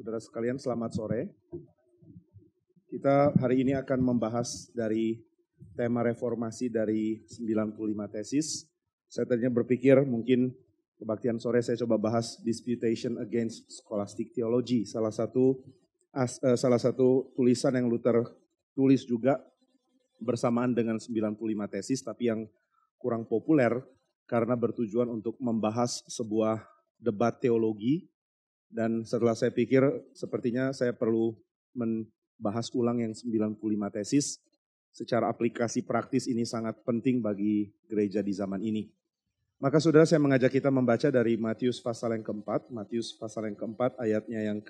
Saudara sekalian, selamat sore. Kita hari ini akan membahas dari tema reformasi dari 95 tesis. Saya tadinya berpikir mungkin kebaktian sore saya coba bahas Disputation Against Scholastic Theology, salah satu tulisan yang Luther tulis juga bersamaan dengan 95 tesis, tapi yang kurang populer karena bertujuan untuk membahas sebuah debat teologi. Dan setelah saya pikir sepertinya saya perlu membahas ulang yang 95 tesis. Secara aplikasi praktis ini sangat penting bagi gereja di zaman ini. Maka saudara, saya mengajak kita membaca dari Matius pasal yang keempat. Matius pasal yang keempat ayatnya yang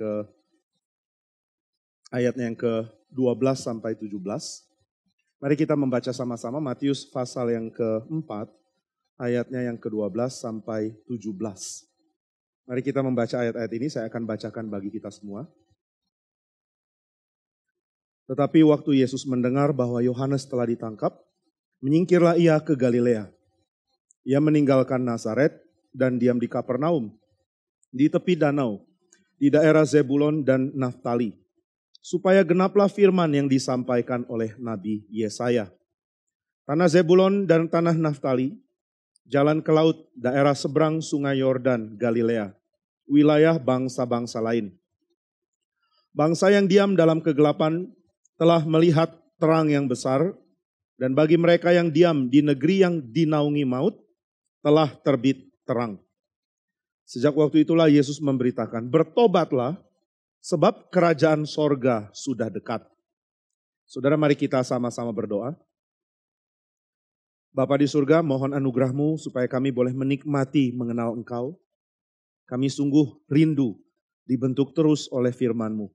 ke-12 sampai 17. Mari kita membaca sama-sama Matius pasal yang keempat ayatnya yang ke-12 sampai 17. Mari kita membaca ayat-ayat ini, saya akan bacakan bagi kita semua. Tetapi waktu Yesus mendengar bahwa Yohanes telah ditangkap, menyingkirlah ia ke Galilea. Ia meninggalkan Nazaret dan diam di Kapernaum, di tepi danau, di daerah Zebulon dan Naftali, supaya genaplah firman yang disampaikan oleh Nabi Yesaya. Tanah Zebulon dan tanah Naftali, jalan ke laut, daerah seberang sungai Yordan, Galilea, wilayah bangsa-bangsa lain. Bangsa yang diam dalam kegelapan telah melihat terang yang besar, dan bagi mereka yang diam di negeri yang dinaungi maut, telah terbit terang. Sejak waktu itulah Yesus memberitakan, bertobatlah, sebab kerajaan sorga sudah dekat. Saudara, mari kita sama-sama berdoa. Bapa di surga, mohon anugerah-Mu supaya kami boleh menikmati mengenal Engkau. Kami sungguh rindu dibentuk terus oleh firman-Mu.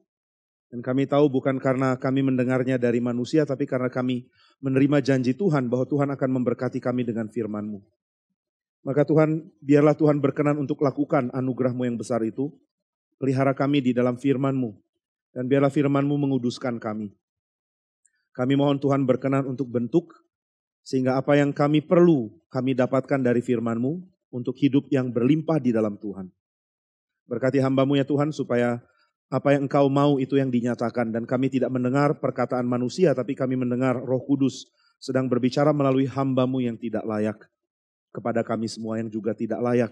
Dan kami tahu bukan karena kami mendengarnya dari manusia, tapi karena kami menerima janji Tuhan bahwa Tuhan akan memberkati kami dengan firman-Mu. Maka Tuhan, biarlah Tuhan berkenan untuk lakukan anugerah-Mu yang besar itu. Pelihara kami di dalam firman-Mu. Dan biarlah firman-Mu menguduskan kami. Kami mohon Tuhan berkenan untuk bentuk, sehingga apa yang kami perlu, kami dapatkan dari firman-Mu untuk hidup yang berlimpah di dalam Tuhan. Berkati hamba-Mu ya Tuhan, supaya apa yang Engkau mau itu yang dinyatakan. Dan kami tidak mendengar perkataan manusia, tapi kami mendengar Roh Kudus sedang berbicara melalui hamba-Mu yang tidak layak. Kepada kami semua yang juga tidak layak.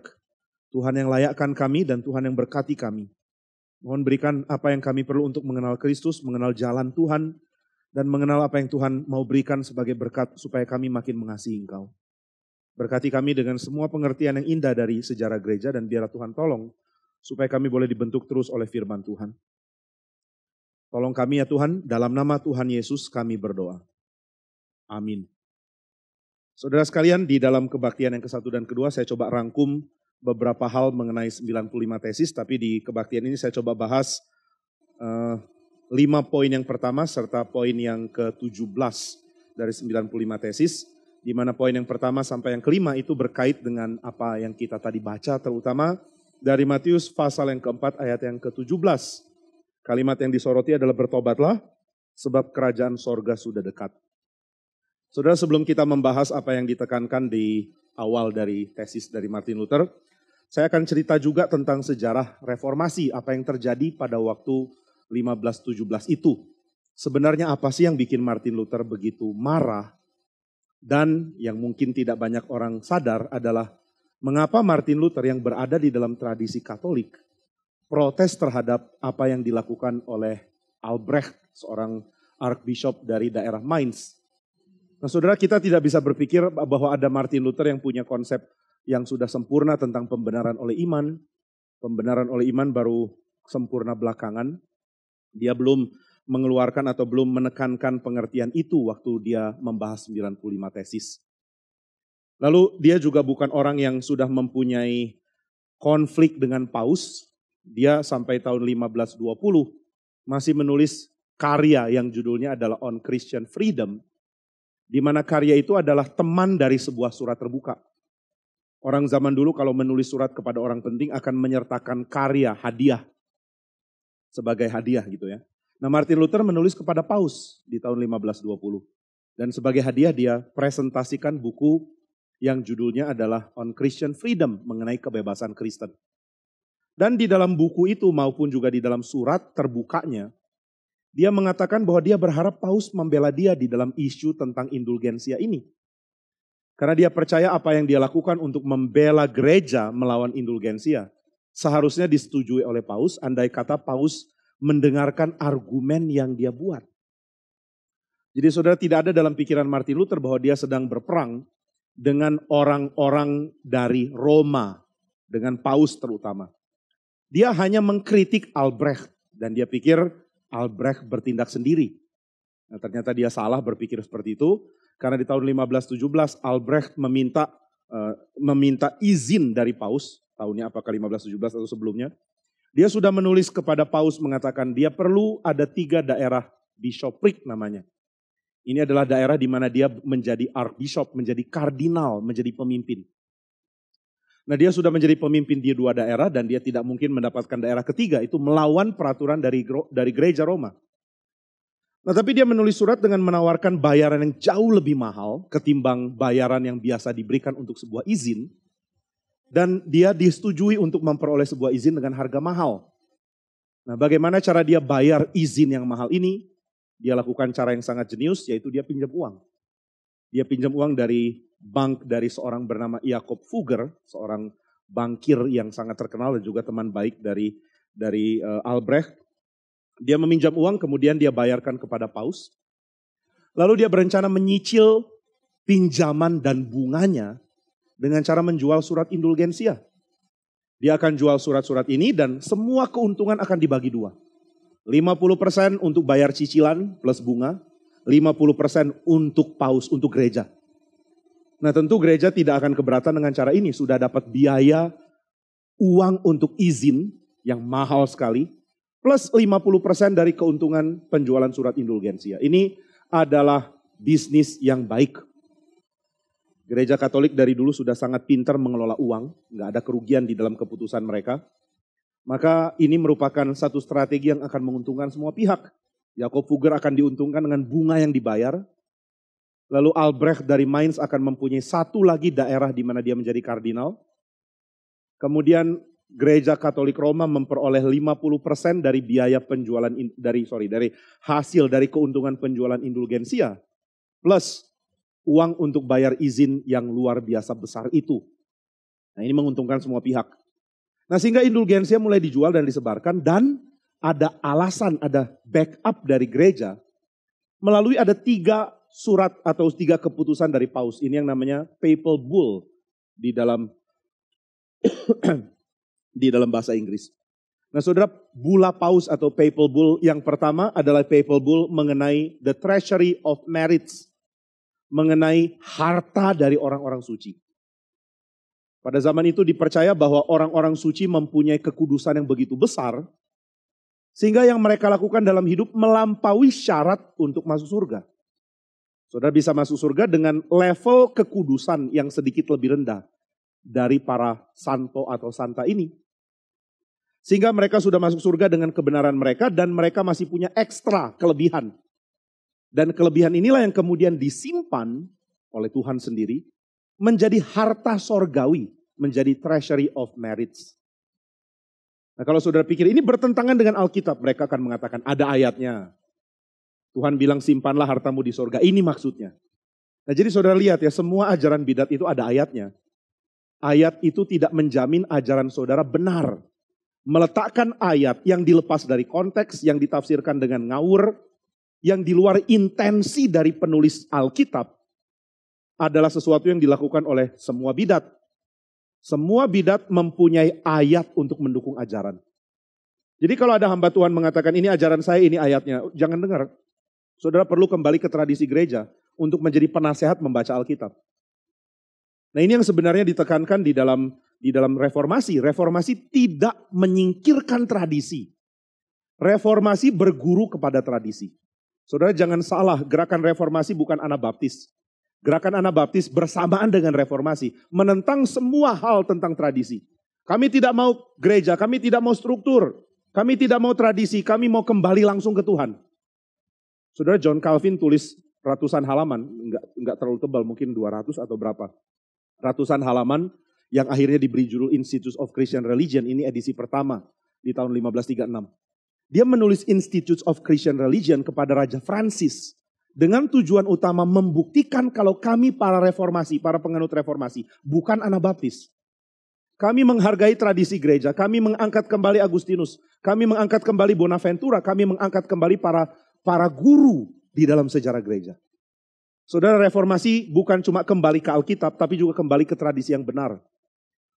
Tuhan yang layakkan kami dan Tuhan yang berkati kami. Mohon berikan apa yang kami perlu untuk mengenal Kristus, mengenal jalan Tuhan, dan mengenal apa yang Tuhan mau berikan sebagai berkat supaya kami makin mengasihi Engkau. Berkati kami dengan semua pengertian yang indah dari sejarah gereja, dan biarlah Tuhan tolong supaya kami boleh dibentuk terus oleh firman Tuhan. Tolong kami ya Tuhan, dalam nama Tuhan Yesus kami berdoa. Amin. Saudara sekalian, di dalam kebaktian yang ke-1 dan ke-2 saya coba rangkum beberapa hal mengenai 95 tesis, tapi di kebaktian ini saya coba bahas 5 poin yang pertama serta poin yang ke-17 dari 95 tesis, di mana poin yang pertama sampai yang kelima itu berkait dengan apa yang kita tadi baca, terutama dari Matius pasal yang keempat ayat yang ke-17. Kalimat yang disoroti adalah bertobatlah, sebab kerajaan sorga sudah dekat. Saudara, sebelum kita membahas apa yang ditekankan di awal dari tesis dari Martin Luther, saya akan cerita juga tentang sejarah reformasi, apa yang terjadi pada waktu 1517 itu. Sebenarnya apa sih yang bikin Martin Luther begitu marah? Dan yang mungkin tidak banyak orang sadar adalah mengapa Martin Luther yang berada di dalam tradisi Katolik protes terhadap apa yang dilakukan oleh Albrecht, seorang archbishop dari daerah Mainz. Nah saudara, kita tidak bisa berpikir bahwa ada Martin Luther yang punya konsep yang sudah sempurna tentang pembenaran oleh iman. Pembenaran oleh iman baru sempurna belakangan. Dia belum mengeluarkan atau belum menekankan pengertian itu waktu dia membahas 95 tesis. Lalu dia juga bukan orang yang sudah mempunyai konflik dengan Paus. Dia sampai tahun 1520 masih menulis karya yang judulnya adalah On Christian Freedom. Di mana karya itu adalah teman dari sebuah surat terbuka. Orang zaman dulu kalau menulis surat kepada orang penting akan menyertakan karya, hadiah. Sebagai hadiah gitu ya. Nah Martin Luther menulis kepada Paus di tahun 1520. Dan sebagai hadiah dia presentasikan buku yang judulnya adalah On Christian Freedom, mengenai kebebasan Kristen. Dan di dalam buku itu maupun juga di dalam surat terbukanya, dia mengatakan bahwa dia berharap Paus membela dia di dalam isu tentang indulgensia ini. Karena dia percaya apa yang dia lakukan untuk membela gereja melawan indulgensia seharusnya disetujui oleh Paus, andai kata Paus mendengarkan argumen yang dia buat. Jadi saudara, tidak ada dalam pikiran Martin Luther bahwa dia sedang berperang dengan orang-orang dari Roma, dengan Paus terutama. Dia hanya mengkritik Albrecht dan dia pikir Albrecht bertindak sendiri. Nah, ternyata dia salah berpikir seperti itu karena di tahun 1517 Albrecht meminta izin dari Paus, tahunnya apakah 1517 atau sebelumnya. Dia sudah menulis kepada Paus mengatakan dia perlu ada 3 daerah bishopric namanya. Ini adalah daerah di mana dia menjadi archbishop, menjadi kardinal, menjadi pemimpin. Nah, dia sudah menjadi pemimpin di 2 daerah dan dia tidak mungkin mendapatkan daerah ketiga, itu melawan peraturan dari gereja Roma. Nah, tapi dia menulis surat dengan menawarkan bayaran yang jauh lebih mahal ketimbang bayaran yang biasa diberikan untuk sebuah izin. Dan dia disetujui untuk memperoleh sebuah izin dengan harga mahal. Nah, bagaimana cara dia bayar izin yang mahal ini? Dia lakukan cara yang sangat jenius, yaitu dia pinjam uang. Dia pinjam uang dari bank dari seorang bernama Jakob Fugger, seorang bankir yang sangat terkenal dan juga teman baik dari Albrecht. Dia meminjam uang, kemudian dia bayarkan kepada Paus. Lalu dia berencana menyicil pinjaman dan bunganya dengan cara menjual surat indulgensia. Dia akan jual surat-surat ini dan semua keuntungan akan dibagi 2. 50% untuk bayar cicilan plus bunga, 50% untuk Paus, untuk gereja. Nah, tentu gereja tidak akan keberatan dengan cara ini. Sudah dapat biaya uang untuk izin yang mahal sekali, plus 50% dari keuntungan penjualan surat indulgensia. Ini adalah bisnis yang baik. Gereja Katolik dari dulu sudah sangat pintar mengelola uang, nggak ada kerugian di dalam keputusan mereka. Maka ini merupakan satu strategi yang akan menguntungkan semua pihak. Jakob Fugger akan diuntungkan dengan bunga yang dibayar. Lalu Albrecht dari Mainz akan mempunyai satu lagi daerah di mana dia menjadi kardinal. Kemudian Gereja Katolik Roma memperoleh 50% dari biaya penjualan dari hasil dari keuntungan penjualan indulgensia plus uang untuk bayar izin yang luar biasa besar itu. Nah, ini menguntungkan semua pihak. Nah, sehingga indulgensia mulai dijual dan disebarkan dan ada alasan, ada backup dari gereja melalui ada 3 surat atau 3 keputusan dari Paus. Ini yang namanya papal bull di dalam di dalam bahasa Inggris. Nah, saudara, bula Paus atau papal bull yang pertama adalah papal bull mengenai the treasury of merits, mengenai harta dari orang-orang suci. Pada zaman itu dipercaya bahwa orang-orang suci mempunyai kekudusan yang begitu besar, sehingga yang mereka lakukan dalam hidup melampaui syarat untuk masuk surga. Saudara bisa masuk surga dengan level kekudusan yang sedikit lebih rendah dari para santo atau santa ini. Sehingga mereka sudah masuk surga dengan kebenaran mereka dan mereka masih punya ekstra kelebihan. Dan kelebihan inilah yang kemudian disimpan oleh Tuhan sendiri menjadi harta sorgawi, menjadi treasury of merits. Nah, kalau saudara pikir ini bertentangan dengan Alkitab, mereka akan mengatakan ada ayatnya. Tuhan bilang simpanlah hartamu di sorga, ini maksudnya. Nah, jadi saudara lihat ya, semua ajaran bidat itu ada ayatnya. Ayat itu tidak menjamin ajaran saudara benar. Meletakkan ayat yang dilepas dari konteks, yang ditafsirkan dengan ngawur, yang di luar intensi dari penulis Alkitab, adalah sesuatu yang dilakukan oleh semua bidat. Semua bidat mempunyai ayat untuk mendukung ajaran. Jadi kalau ada hamba Tuhan mengatakan ini ajaran saya, ini ayatnya, jangan dengar. Saudara perlu kembali ke tradisi gereja untuk menjadi penasehat membaca Alkitab. Nah, ini yang sebenarnya ditekankan di dalam reformasi. Reformasi tidak menyingkirkan tradisi. Reformasi berguru kepada tradisi. Saudara jangan salah, gerakan reformasi bukan Anabaptis. Gerakan Anabaptis bersamaan dengan reformasi. Menentang semua hal tentang tradisi. Kami tidak mau gereja, kami tidak mau struktur. Kami tidak mau tradisi, kami mau kembali langsung ke Tuhan. Saudara, John Calvin tulis ratusan halaman, enggak terlalu tebal, mungkin 200 atau berapa. Ratusan halaman yang akhirnya diberi judul Institutes of Christian Religion. Ini edisi pertama di tahun 1536. Dia menulis Institutes of Christian Religion kepada Raja Francis dengan tujuan utama membuktikan kalau kami para reformasi, para penganut reformasi, bukan Anabaptis. Kami menghargai tradisi gereja, kami mengangkat kembali Agustinus, kami mengangkat kembali Bonaventura, kami mengangkat kembali para guru di dalam sejarah gereja. Saudara, reformasi bukan cuma kembali ke Alkitab, tapi juga kembali ke tradisi yang benar.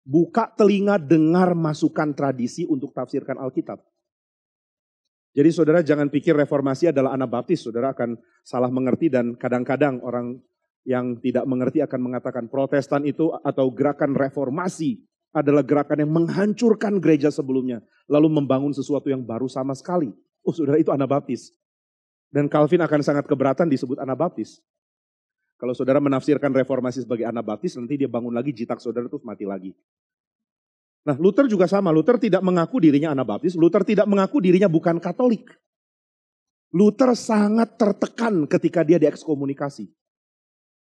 Buka telinga, dengar masukan tradisi untuk tafsirkan Alkitab. Jadi saudara jangan pikir reformasi adalah Anabaptis, saudara akan salah mengerti dan kadang-kadang orang yang tidak mengerti akan mengatakan Protestan itu atau gerakan reformasi adalah gerakan yang menghancurkan gereja sebelumnya, lalu membangun sesuatu yang baru sama sekali. Oh saudara, itu Anabaptis. Dan Calvin akan sangat keberatan disebut Anabaptis. Kalau saudara menafsirkan reformasi sebagai Anabaptis, nanti dia bangun lagi, jitak saudara terus mati lagi. Nah, Luther juga sama. Luther tidak mengaku dirinya Anabaptis. Luther tidak mengaku dirinya bukan Katolik. Luther sangat tertekan ketika dia diekskomunikasi.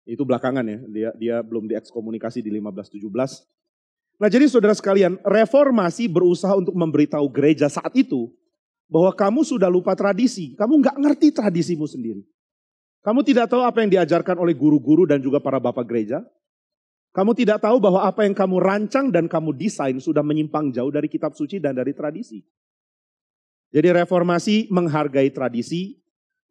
Itu belakangan ya, dia belum diekskomunikasi di 1517. Nah, jadi saudara sekalian, reformasi berusaha untuk memberitahu gereja saat itu bahwa kamu sudah lupa tradisi. Kamu nggak ngerti tradisimu sendiri. Kamu tidak tahu apa yang diajarkan oleh guru-guru dan juga para bapak gereja. Kamu tidak tahu bahwa apa yang kamu rancang dan kamu desain sudah menyimpang jauh dari kitab suci dan dari tradisi. Jadi reformasi menghargai tradisi,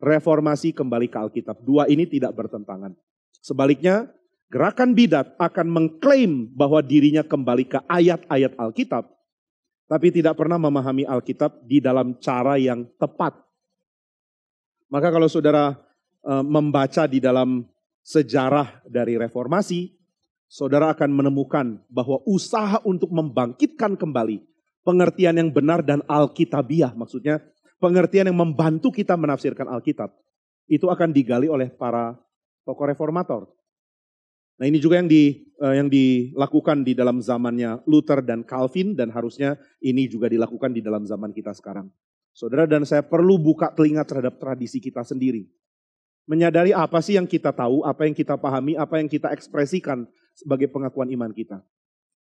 reformasi kembali ke Alkitab. Dua ini tidak bertentangan. Sebaliknya, gerakan bidat akan mengklaim bahwa dirinya kembali ke ayat-ayat Alkitab, tapi tidak pernah memahami Alkitab di dalam cara yang tepat. Maka kalau saudara membaca di dalam sejarah dari reformasi, saudara akan menemukan bahwa usaha untuk membangkitkan kembali pengertian yang benar dan Alkitabiah, maksudnya pengertian yang membantu kita menafsirkan Alkitab, itu akan digali oleh para tokoh reformator. Nah, ini juga yang dilakukan di dalam zamannya Luther dan Calvin, dan harusnya ini juga dilakukan di dalam zaman kita sekarang. Saudara dan saya perlu buka telinga terhadap tradisi kita sendiri. Menyadari apa sih yang kita tahu, apa yang kita pahami, apa yang kita ekspresikan sebagai pengakuan iman kita.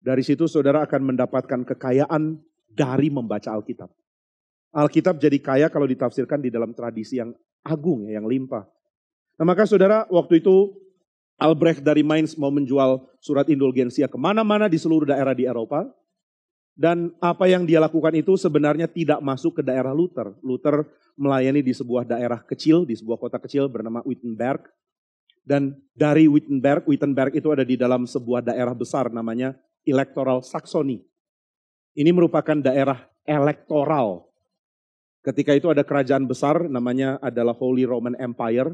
Dari situ saudara akan mendapatkan kekayaan dari membaca Alkitab. Alkitab jadi kaya kalau ditafsirkan di dalam tradisi yang agung, yang limpah. Nah, maka saudara, waktu itu Albrecht dari Mainz mau menjual surat indulgensia kemana-mana di seluruh daerah di Eropa. Dan apa yang dia lakukan itu sebenarnya tidak masuk ke daerah Luther. Luther melayani di sebuah daerah kecil, di sebuah kota kecil bernama Wittenberg. Dan dari Wittenberg itu ada di dalam sebuah daerah besar namanya Electoral Saxony. Ini merupakan daerah elektoral. Ketika itu ada kerajaan besar namanya adalah Holy Roman Empire.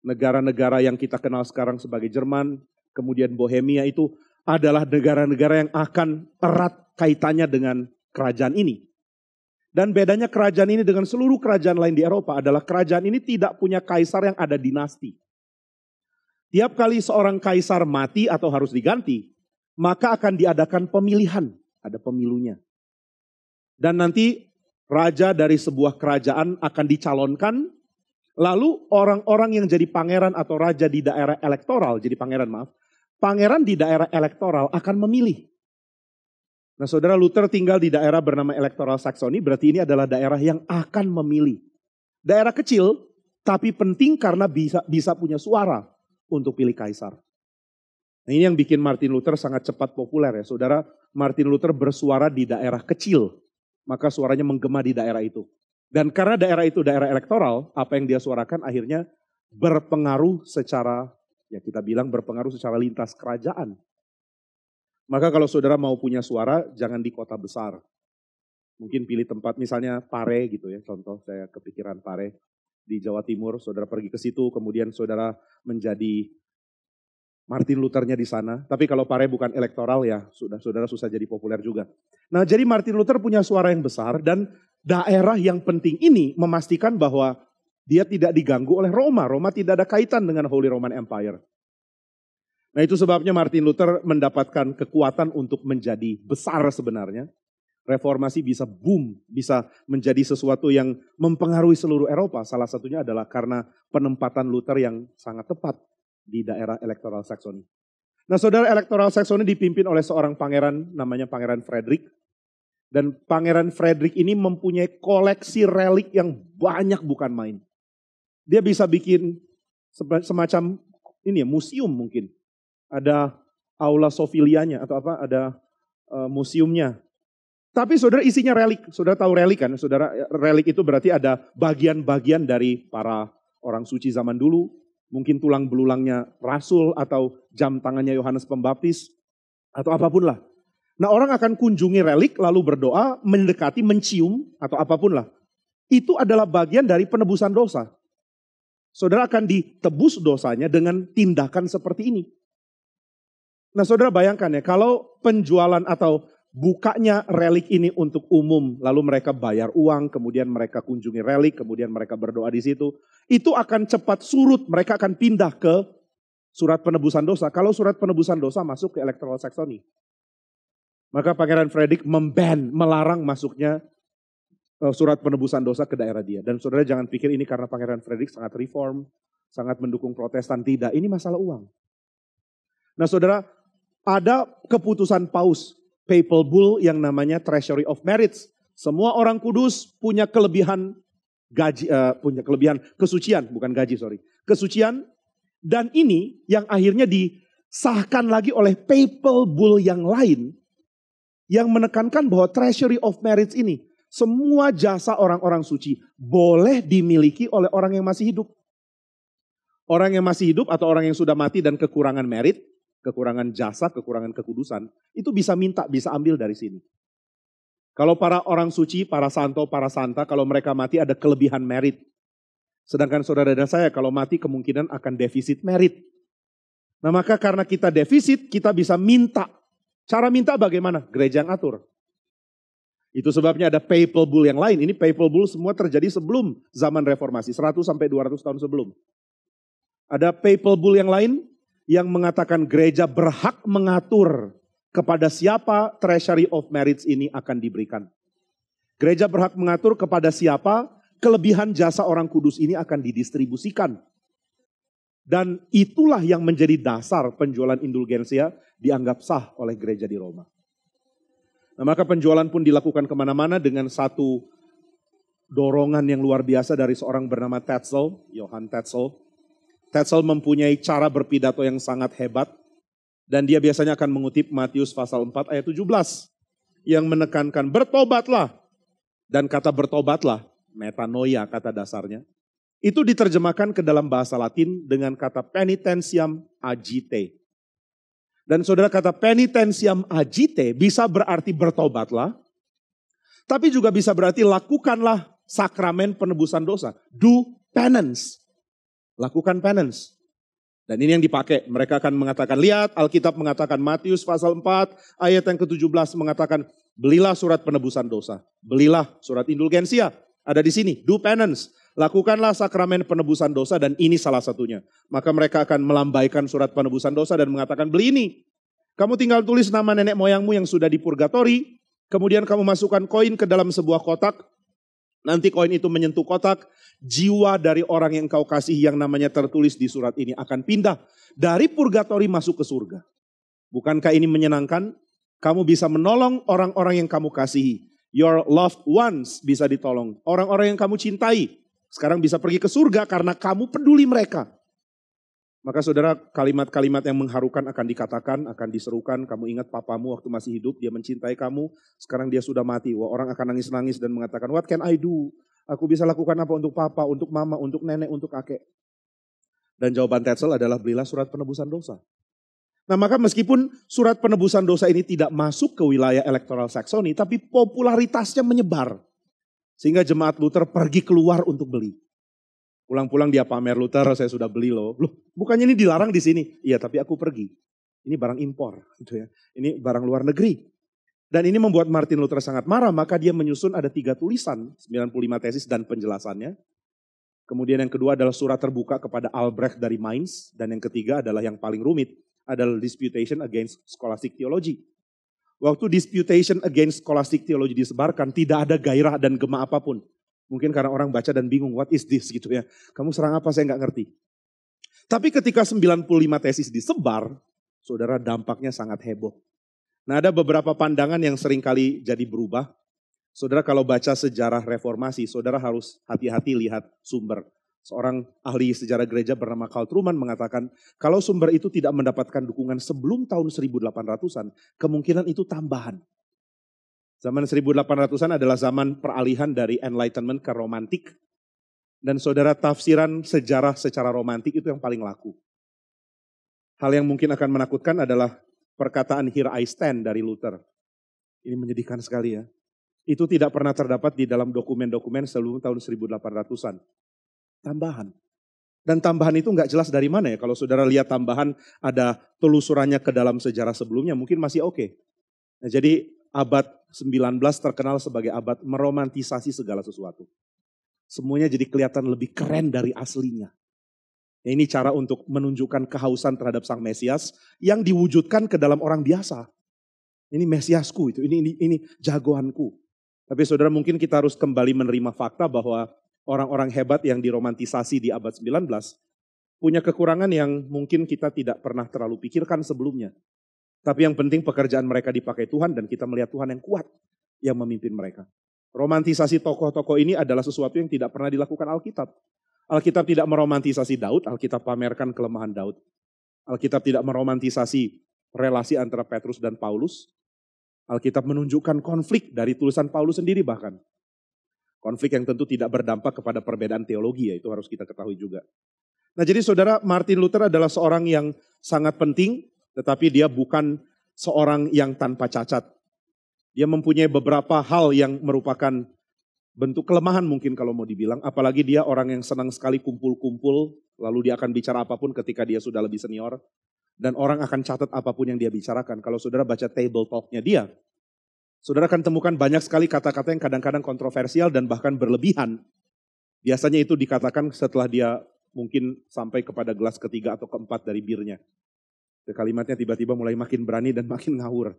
Negara-negara yang kita kenal sekarang sebagai Jerman, kemudian Bohemia itu adalah negara-negara yang akan erat kaitannya dengan kerajaan ini. Dan bedanya kerajaan ini dengan seluruh kerajaan lain di Eropa adalah kerajaan ini tidak punya kaisar yang ada dinasti. Tiap kali seorang kaisar mati atau harus diganti, maka akan diadakan pemilihan, ada pemilunya. Dan nanti raja dari sebuah kerajaan akan dicalonkan. Lalu orang-orang yang jadi pangeran atau raja di daerah elektoral, pangeran di daerah elektoral akan memilih. Nah, saudara, Luther tinggal di daerah bernama Electoral Saxony, berarti ini adalah daerah yang akan memilih. Daerah kecil, tapi penting karena bisa punya suara untuk pilih kaisar. Nah, ini yang bikin Martin Luther sangat cepat populer ya. Saudara, Martin Luther bersuara di daerah kecil, maka suaranya menggema di daerah itu. Dan karena daerah itu daerah elektoral, apa yang dia suarakan akhirnya berpengaruh secara, ya kita bilang berpengaruh secara lintas kerajaan. Maka kalau saudara mau punya suara, jangan di kota besar. Mungkin pilih tempat misalnya Pare gitu ya, contoh saya kepikiran Pare di Jawa Timur, saudara pergi ke situ, kemudian saudara menjadi Martin Luthernya di sana. Tapi kalau Pare bukan elektoral ya, saudara susah jadi populer juga. Nah, jadi Martin Luther punya suara yang besar dan daerah yang penting ini memastikan bahwa dia tidak diganggu oleh Roma. Roma tidak ada kaitan dengan Holy Roman Empire. Nah, itu sebabnya Martin Luther mendapatkan kekuatan untuk menjadi besar sebenarnya. Reformasi bisa boom, bisa menjadi sesuatu yang mempengaruhi seluruh Eropa. Salah satunya adalah karena penempatan Luther yang sangat tepat di daerah Electoral Saxony. Nah saudara, electoral section ini dipimpin oleh seorang pangeran namanya Pangeran Frederick. Dan Pangeran Frederick ini mempunyai koleksi relik yang banyak bukan main. Dia bisa bikin semacam ini ya, museum mungkin. Ada aula Sofilianya atau apa, ada museumnya. Tapi saudara isinya relik. Saudara tahu relik kan? Saudara, relik itu berarti ada bagian-bagian dari para orang suci zaman dulu. Mungkin tulang belulangnya Rasul atau jam tangannya Yohanes Pembaptis. Atau apapun lah. Nah orang akan kunjungi relik lalu berdoa, mendekati, mencium atau apapun lah. Itu adalah bagian dari penebusan dosa. Saudara akan ditebus dosanya dengan tindakan seperti ini. Nah saudara bayangkan ya, kalau penjualan atau bukanya relik ini untuk umum, lalu mereka bayar uang, kemudian mereka kunjungi relik, kemudian mereka berdoa di situ, itu akan cepat surut, mereka akan pindah ke surat penebusan dosa. Kalau surat penebusan dosa masuk ke electoral saxony, maka Pangeran Frederick melarang masuknya surat penebusan dosa ke daerah dia. Dan saudara jangan pikir ini karena Pangeran Frederick sangat reform, sangat mendukung Protestan, tidak. Ini masalah uang. Nah saudara, ada keputusan Paus, Papal Bull yang namanya Treasury of Merits. Semua orang kudus punya kelebihan kesucian, bukan gaji, kesucian. Dan ini yang akhirnya disahkan lagi oleh Papal Bull yang lain, yang menekankan bahwa Treasury of Merits ini, semua jasa orang-orang suci boleh dimiliki oleh orang yang masih hidup. Orang yang masih hidup atau orang yang sudah mati dan kekurangan merit, kekurangan jasa, kekurangan kekudusan, itu bisa minta, bisa ambil dari sini. Kalau para orang suci, para santo, para santa, kalau mereka mati ada kelebihan merit. Sedangkan saudara dan saya kalau mati kemungkinan akan defisit merit. Nah maka karena kita defisit, kita bisa minta. Cara minta bagaimana? Gereja yang atur. Itu sebabnya ada Papal Bull yang lain. Ini Papal Bull semua terjadi sebelum zaman reformasi, 100 sampai 200 tahun sebelum. Ada Papal Bull yang lain yang mengatakan gereja berhak mengatur kepada siapa Treasury of Merits ini akan diberikan. Gereja berhak mengatur kepada siapa kelebihan jasa orang kudus ini akan didistribusikan. Dan itulah yang menjadi dasar penjualan indulgensia dianggap sah oleh gereja di Roma. Nah, maka penjualan pun dilakukan kemana-mana dengan satu dorongan yang luar biasa dari seorang bernama Tetzel, Johann Tetzel. Tetzel mempunyai cara berpidato yang sangat hebat. Dan dia biasanya akan mengutip Matius pasal 4 ayat 17. Yang menekankan bertobatlah. Dan kata bertobatlah, metanoia kata dasarnya. Itu diterjemahkan ke dalam bahasa Latin dengan kata penitentiam agite. Dan saudara, kata penitentiam agite bisa berarti bertobatlah. Tapi juga bisa berarti lakukanlah sakramen penebusan dosa. Do penance. Lakukan penance. Dan ini yang dipakai. Mereka akan mengatakan, lihat Alkitab mengatakan Matius pasal 4 ayat yang ke-17 mengatakan, belilah surat penebusan dosa. Belilah surat indulgensia. Ada di sini, do penance. Lakukanlah sakramen penebusan dosa dan ini salah satunya. Maka mereka akan melambaikan surat penebusan dosa dan mengatakan, beli ini. Kamu tinggal tulis nama nenek moyangmu yang sudah di purgatori. Kemudian kamu masukkan koin ke dalam sebuah kotak. Nanti koin itu menyentuh kotak. Jiwa dari orang yang kau kasihi yang namanya tertulis di surat ini akan pindah dari purgatori masuk ke surga. Bukankah ini menyenangkan? Kamu bisa menolong orang-orang yang kamu kasihi. Your loved ones bisa ditolong. Orang-orang yang kamu cintai. Sekarang bisa pergi ke surga karena kamu peduli mereka. Maka saudara, kalimat-kalimat yang mengharukan akan dikatakan, akan diserukan. Kamu ingat papamu waktu masih hidup, dia mencintai kamu. Sekarang dia sudah mati. Wah, orang akan nangis-nangis dan mengatakan, what can I do? Aku bisa lakukan apa untuk papa, untuk mama, untuk nenek, untuk kakek. Dan jawaban Tetzel adalah belilah surat penebusan dosa. Nah maka meskipun surat penebusan dosa ini tidak masuk ke wilayah electoral Saxony, tapi popularitasnya menyebar. Sehingga jemaat Luther pergi keluar untuk beli. Pulang-pulang dia pamer, Luther saya sudah beli loh. Loh, bukannya ini dilarang di sini? Iya tapi aku pergi. Ini barang impor. Gitu ya. Ini barang luar negeri. Dan ini membuat Martin Luther sangat marah, maka dia menyusun ada 3 tulisan, 95 tesis dan penjelasannya. Kemudian yang kedua adalah surat terbuka kepada Albrecht dari Mainz. Dan yang ketiga adalah yang paling rumit, adalah Disputation Against Scholastic Theology. Waktu Disputation Against Scholastic Theology disebarkan, tidak ada gairah dan gema apapun. Mungkin karena orang baca dan bingung, what is this gitu ya. Kamu serang apa saya nggak ngerti. Tapi ketika 95 tesis disebar, Saudara, dampaknya sangat heboh. Nah, ada beberapa pandangan yang seringkali jadi berubah. Saudara, kalau baca sejarah reformasi, saudara harus hati-hati lihat sumber. Seorang ahli sejarah gereja bernama Carl Trueman mengatakan, kalau sumber itu tidak mendapatkan dukungan sebelum tahun 1800-an, kemungkinan itu tambahan. Zaman 1800-an adalah zaman peralihan dari Enlightenment ke romantik. Dan saudara, tafsiran sejarah secara romantik itu yang paling laku. Hal yang mungkin akan menakutkan adalah perkataan "Here I stand" dari Luther. Ini menyedihkan sekali ya. Itu tidak pernah terdapat di dalam dokumen-dokumen sebelum tahun 1800-an. Tambahan. Dan tambahan itu nggak jelas dari mana ya. Kalau saudara lihat tambahan ada telusurannya ke dalam sejarah sebelumnya, mungkin masih oke. Nah, jadi abad 19 terkenal sebagai abad meromantisasi segala sesuatu. Semuanya jadi kelihatan lebih keren dari aslinya. Ya, ini cara untuk menunjukkan kehausan terhadap Sang Mesias yang diwujudkan ke dalam orang biasa. Ini Mesiasku itu, ini jagoanku. Tapi saudara, mungkin kita harus kembali menerima fakta bahwa orang-orang hebat yang diromantisasi di abad 19 punya kekurangan yang mungkin kita tidak pernah terlalu pikirkan sebelumnya. Tapi yang penting pekerjaan mereka dipakai Tuhan dan kita melihat Tuhan yang kuat yang memimpin mereka. Romantisasi tokoh-tokoh ini adalah sesuatu yang tidak pernah dilakukan Alkitab. Alkitab tidak meromantisasi Daud, Alkitab pamerkan kelemahan Daud. Alkitab tidak meromantisasi relasi antara Petrus dan Paulus. Alkitab menunjukkan konflik dari tulisan Paulus sendiri bahkan. Konflik yang tentu tidak berdampak kepada perbedaan teologi, ya itu harus kita ketahui juga. Nah, jadi saudara, Martin Luther adalah seorang yang sangat penting, tetapi dia bukan seorang yang tanpa cacat. Dia mempunyai beberapa hal yang merupakan bentuk kelemahan mungkin kalau mau dibilang. Apalagi dia orang yang senang sekali kumpul-kumpul, lalu dia akan bicara apapun ketika dia sudah lebih senior. Dan orang akan catat apapun yang dia bicarakan. Kalau saudara baca table talk-nya dia, saudara akan temukan banyak sekali kata-kata yang kadang-kadang kontroversial dan bahkan berlebihan. Biasanya itu dikatakan setelah dia mungkin sampai kepada gelas ketiga atau keempat dari birnya. Kalimatnya tiba-tiba mulai makin berani dan makin ngawur.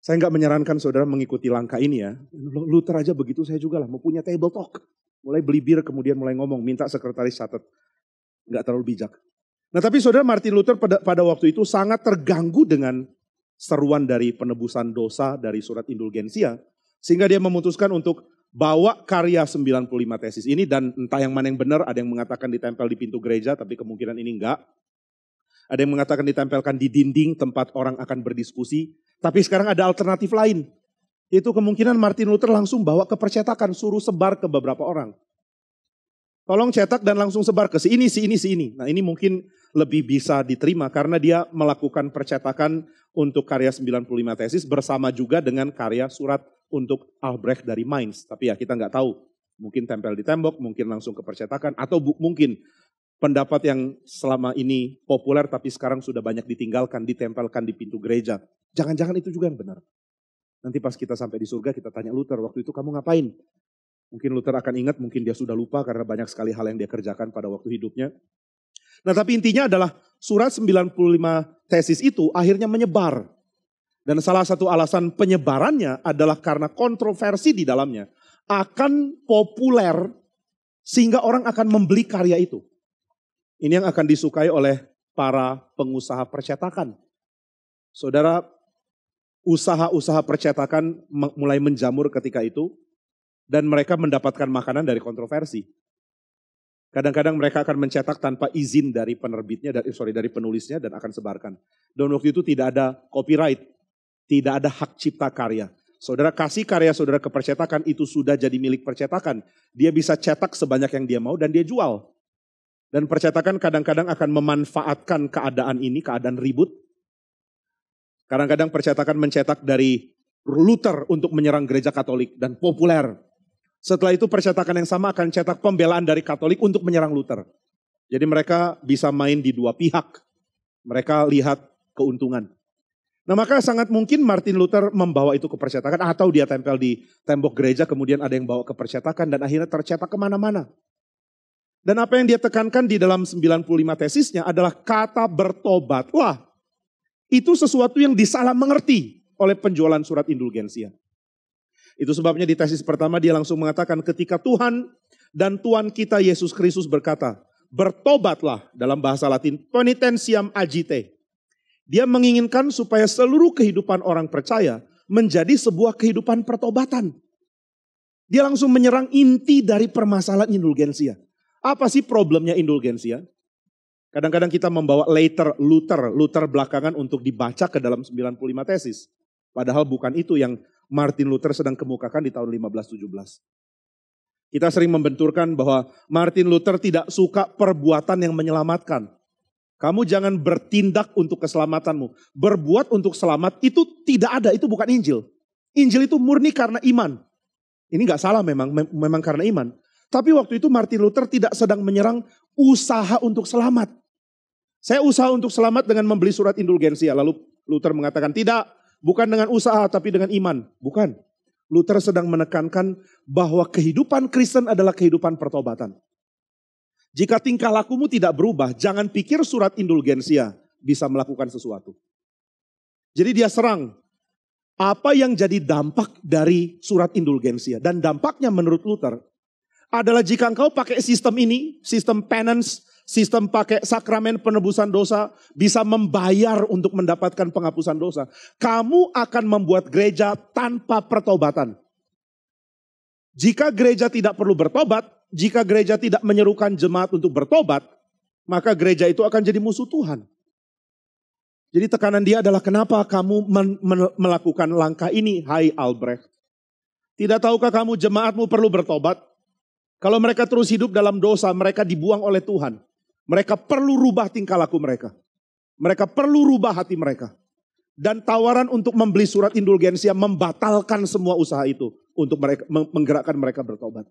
Saya nggak menyarankan saudara mengikuti langkah ini ya. Luther aja begitu, saya juga lah mau punya table talk. Mulai beli bir kemudian mulai ngomong, minta sekretaris catat. Nggak terlalu bijak. Nah tapi saudara, Martin Luther pada waktu itu sangat terganggu dengan seruan dari penebusan dosa dari surat indulgensia. Sehingga dia memutuskan untuk bawa karya 95 tesis ini, dan entah yang mana yang benar, ada yang mengatakan ditempel di pintu gereja tapi kemungkinan ini enggak. Ada yang mengatakan ditempelkan di dinding tempat orang akan berdiskusi. Tapi sekarang ada alternatif lain. Itu kemungkinan Martin Luther langsung bawa ke percetakan, suruh sebar ke beberapa orang. Tolong cetak dan langsung sebar ke si ini. Nah ini mungkin lebih bisa diterima karena dia melakukan percetakan untuk karya 95 tesis bersama juga dengan karya surat untuk Albrecht dari Mainz. Tapi ya kita nggak tahu. Mungkin tempel di tembok, mungkin langsung ke percetakan. Atau mungkin pendapat yang selama ini populer tapi sekarang sudah banyak ditinggalkan, ditempelkan di pintu gereja. Jangan-jangan itu juga yang benar. Nanti pas kita sampai di surga kita tanya Luther, waktu itu kamu ngapain? Mungkin Luther akan ingat, mungkin dia sudah lupa karena banyak sekali hal yang dia kerjakan pada waktu hidupnya. Nah tapi intinya adalah surat 95 tesis itu akhirnya menyebar. Dan salah satu alasan penyebarannya adalah karena kontroversi di dalamnya akan populer sehingga orang akan membeli karya itu. Ini yang akan disukai oleh para pengusaha percetakan. Saudara, usaha-usaha percetakan mulai menjamur ketika itu. Dan mereka mendapatkan makanan dari kontroversi. Kadang-kadang mereka akan mencetak tanpa izin dari penerbitnya, dari penulisnya dan akan sebarkan. Dan waktu itu tidak ada copyright, tidak ada hak cipta karya. Saudara kasih karya saudara ke percetakan, itu sudah jadi milik percetakan. Dia bisa cetak sebanyak yang dia mau dan dia jual. Dan percetakan kadang-kadang akan memanfaatkan keadaan ini, keadaan ribut. Kadang-kadang percetakan mencetak dari Luther untuk menyerang gereja Katolik dan populer. Setelah itu percetakan yang sama akan cetak pembelaan dari Katolik untuk menyerang Luther. Jadi mereka bisa main di dua pihak. Mereka lihat keuntungan. Nah maka sangat mungkin Martin Luther membawa itu ke percetakan atau dia tempel di tembok gereja kemudian ada yang bawa ke percetakan dan akhirnya tercetak kemana-mana. Dan apa yang dia tekankan di dalam 95 tesisnya adalah kata bertobat. Wah, itu sesuatu yang disalah mengerti oleh penjualan surat indulgensia. Itu sebabnya di tesis pertama dia langsung mengatakan ketika Tuhan dan Tuhan kita Yesus Kristus berkata, bertobatlah dalam bahasa Latin, penitentiam agite. Dia menginginkan supaya seluruh kehidupan orang percaya menjadi sebuah kehidupan pertobatan. Dia langsung menyerang inti dari permasalahan indulgensia. Apa sih problemnya indulgensia? Kadang-kadang kita membawa Luther belakangan untuk dibaca ke dalam 95 tesis. Padahal bukan itu yang Martin Luther sedang kemukakan di tahun 1517. Kita sering membenturkan bahwa Martin Luther tidak suka perbuatan yang menyelamatkan. Kamu jangan bertindak untuk keselamatanmu. Berbuat untuk selamat itu tidak ada, itu bukan Injil. Injil itu murni karena iman. Ini gak salah memang karena iman. Tapi waktu itu Martin Luther tidak sedang menyerang usaha untuk selamat. Saya usaha untuk selamat dengan membeli surat indulgensia. Lalu Luther mengatakan tidak, bukan dengan usaha tapi dengan iman. Bukan. Luther sedang menekankan bahwa kehidupan Kristen adalah kehidupan pertobatan. Jika tingkah lakumu tidak berubah, jangan pikir surat indulgensia bisa melakukan sesuatu. Jadi dia serang apa yang jadi dampak dari surat indulgensia. Dan dampaknya menurut Luther adalah jika engkau pakai sistem ini, sistem penance, sistem pakai sakramen penebusan dosa, bisa membayar untuk mendapatkan penghapusan dosa. Kamu akan membuat gereja tanpa pertobatan. Jika gereja tidak perlu bertobat, jika gereja tidak menyerukan jemaat untuk bertobat, maka gereja itu akan jadi musuh Tuhan. Jadi tekanan dia adalah kenapa kamu melakukan langkah ini, hai Albrecht. Tidak tahukah kamu jemaatmu perlu bertobat? Kalau mereka terus hidup dalam dosa, mereka dibuang oleh Tuhan. Mereka perlu rubah tingkah laku mereka. Mereka perlu rubah hati mereka. Dan tawaran untuk membeli surat indulgensia membatalkan semua usaha itu untuk mereka menggerakkan mereka bertobat.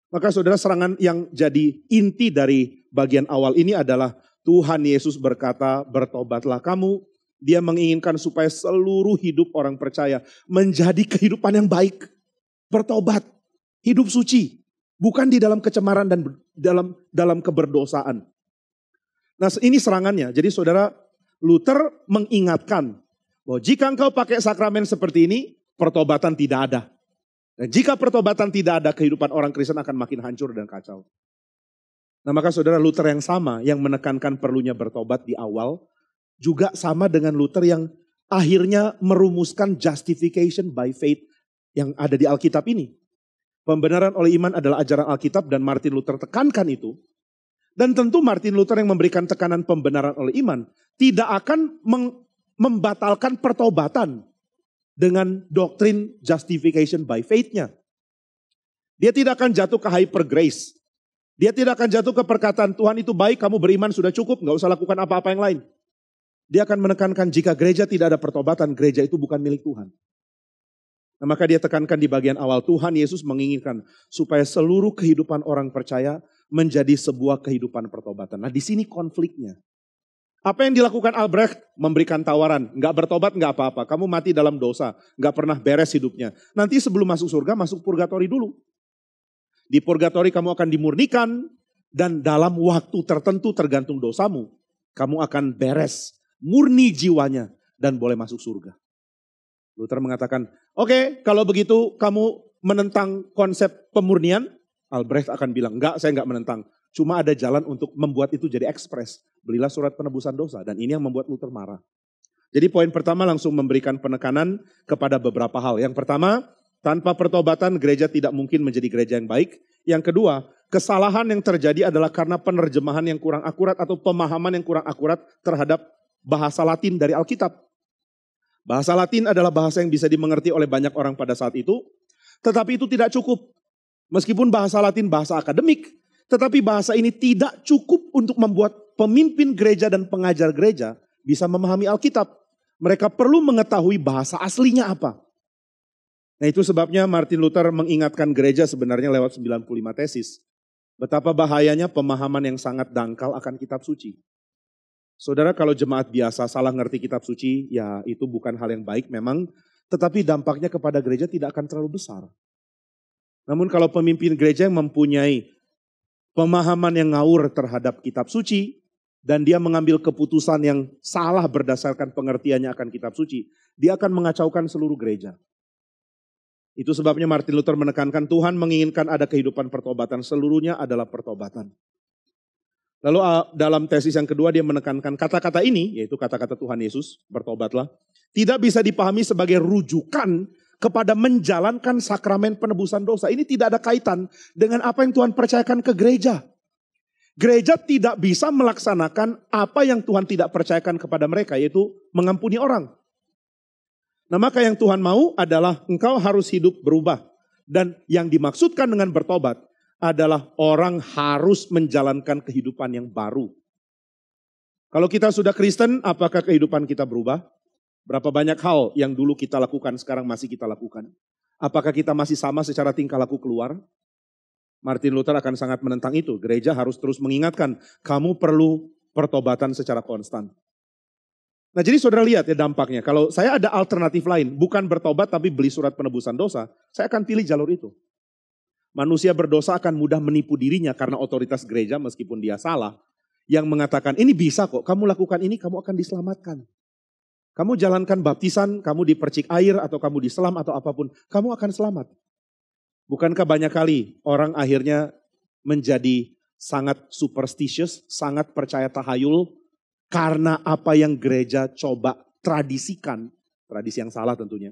Maka saudara, serangan yang jadi inti dari bagian awal ini adalah Tuhan Yesus berkata, bertobatlah kamu. Dia menginginkan supaya seluruh hidup orang percaya menjadi kehidupan yang baik. Bertobat, hidup suci. Bukan di dalam kecemaran dan dalam keberdosaan. Nah ini serangannya. Jadi saudara, Luther mengingatkan bahwa jika engkau pakai sakramen seperti ini, pertobatan tidak ada. Dan jika pertobatan tidak ada, kehidupan orang Kristen akan makin hancur dan kacau. Nah maka saudara, Luther yang sama yang menekankan perlunya bertobat di awal, juga sama dengan Luther yang akhirnya merumuskan justification by faith yang ada di Alkitab ini. Pembenaran oleh iman adalah ajaran Alkitab dan Martin Luther tekankan itu. Dan tentu Martin Luther yang memberikan tekanan pembenaran oleh iman tidak akan membatalkan pertobatan dengan doktrin justification by faith-nya. Dia tidak akan jatuh ke hyper grace. Dia tidak akan jatuh ke perkataan Tuhan itu baik, kamu beriman sudah cukup, gak usah lakukan apa-apa yang lain. Dia akan menekankan jika gereja tidak ada pertobatan, gereja itu bukan milik Tuhan. Nah, maka dia tekankan di bagian awal, Tuhan Yesus menginginkan supaya seluruh kehidupan orang percaya menjadi sebuah kehidupan pertobatan. Nah di sini konfliknya. Apa yang dilakukan Albrecht? Memberikan tawaran, gak bertobat gak apa-apa, kamu mati dalam dosa, gak pernah beres hidupnya. Nanti sebelum masuk surga, masuk purgatori dulu. Di purgatori kamu akan dimurnikan dan dalam waktu tertentu tergantung dosamu, kamu akan beres, murni jiwanya dan boleh masuk surga. Luther mengatakan, oke, kalau begitu kamu menentang konsep pemurnian? Albrecht akan bilang, enggak, saya enggak menentang. Cuma ada jalan untuk membuat itu jadi ekspres. Belilah surat penebusan dosa. Dan ini yang membuat Luther marah. Jadi poin pertama langsung memberikan penekanan kepada beberapa hal. Yang pertama, tanpa pertobatan gereja tidak mungkin menjadi gereja yang baik. Yang kedua, kesalahan yang terjadi adalah karena penerjemahan yang kurang akurat atau pemahaman yang kurang akurat terhadap bahasa Latin dari Alkitab. Bahasa Latin adalah bahasa yang bisa dimengerti oleh banyak orang pada saat itu, tetapi itu tidak cukup. Meskipun bahasa Latin bahasa akademik, tetapi bahasa ini tidak cukup untuk membuat pemimpin gereja dan pengajar gereja bisa memahami Alkitab. Mereka perlu mengetahui bahasa aslinya apa. Nah itu sebabnya Martin Luther mengingatkan gereja sebenarnya lewat 95 tesis. Betapa bahayanya pemahaman yang sangat dangkal akan kitab suci. Saudara, kalau jemaat biasa salah ngerti kitab suci, ya itu bukan hal yang baik memang, tetapi dampaknya kepada gereja tidak akan terlalu besar. Namun kalau pemimpin gereja yang mempunyai pemahaman yang ngawur terhadap kitab suci, dan dia mengambil keputusan yang salah berdasarkan pengertiannya akan kitab suci, dia akan mengacaukan seluruh gereja. Itu sebabnya Martin Luther menekankan Tuhan menginginkan ada kehidupan pertobatan, seluruhnya adalah pertobatan. Lalu dalam tesis yang kedua dia menekankan kata-kata ini, yaitu kata-kata Tuhan Yesus, bertobatlah, tidak bisa dipahami sebagai rujukan kepada menjalankan sakramen penebusan dosa. Ini tidak ada kaitan dengan apa yang Tuhan percayakan ke gereja. Gereja tidak bisa melaksanakan apa yang Tuhan tidak percayakan kepada mereka, yaitu mengampuni orang. Nah, maka yang Tuhan mau adalah engkau harus hidup berubah. Dan yang dimaksudkan dengan bertobat adalah orang harus menjalankan kehidupan yang baru. Kalau kita sudah Kristen, apakah kehidupan kita berubah? Berapa banyak hal yang dulu kita lakukan, sekarang masih kita lakukan? Apakah kita masih sama secara tingkah laku keluar? Martin Luther akan sangat menentang itu. Gereja harus terus mengingatkan, kamu perlu pertobatan secara konstan. Nah, jadi saudara lihat ya dampaknya. Kalau saya ada alternatif lain, bukan bertobat tapi beli surat penebusan dosa, saya akan pilih jalur itu. Manusia berdosa akan mudah menipu dirinya karena otoritas gereja meskipun dia salah. Yang mengatakan, ini bisa kok, kamu lakukan ini, kamu akan diselamatkan. Kamu jalankan baptisan, kamu dipercik air, atau kamu diselam, atau apapun, kamu akan selamat. Bukankah banyak kali orang akhirnya menjadi sangat superstitious, sangat percaya tahayul, karena apa yang gereja coba tradisikan, tradisi yang salah tentunya.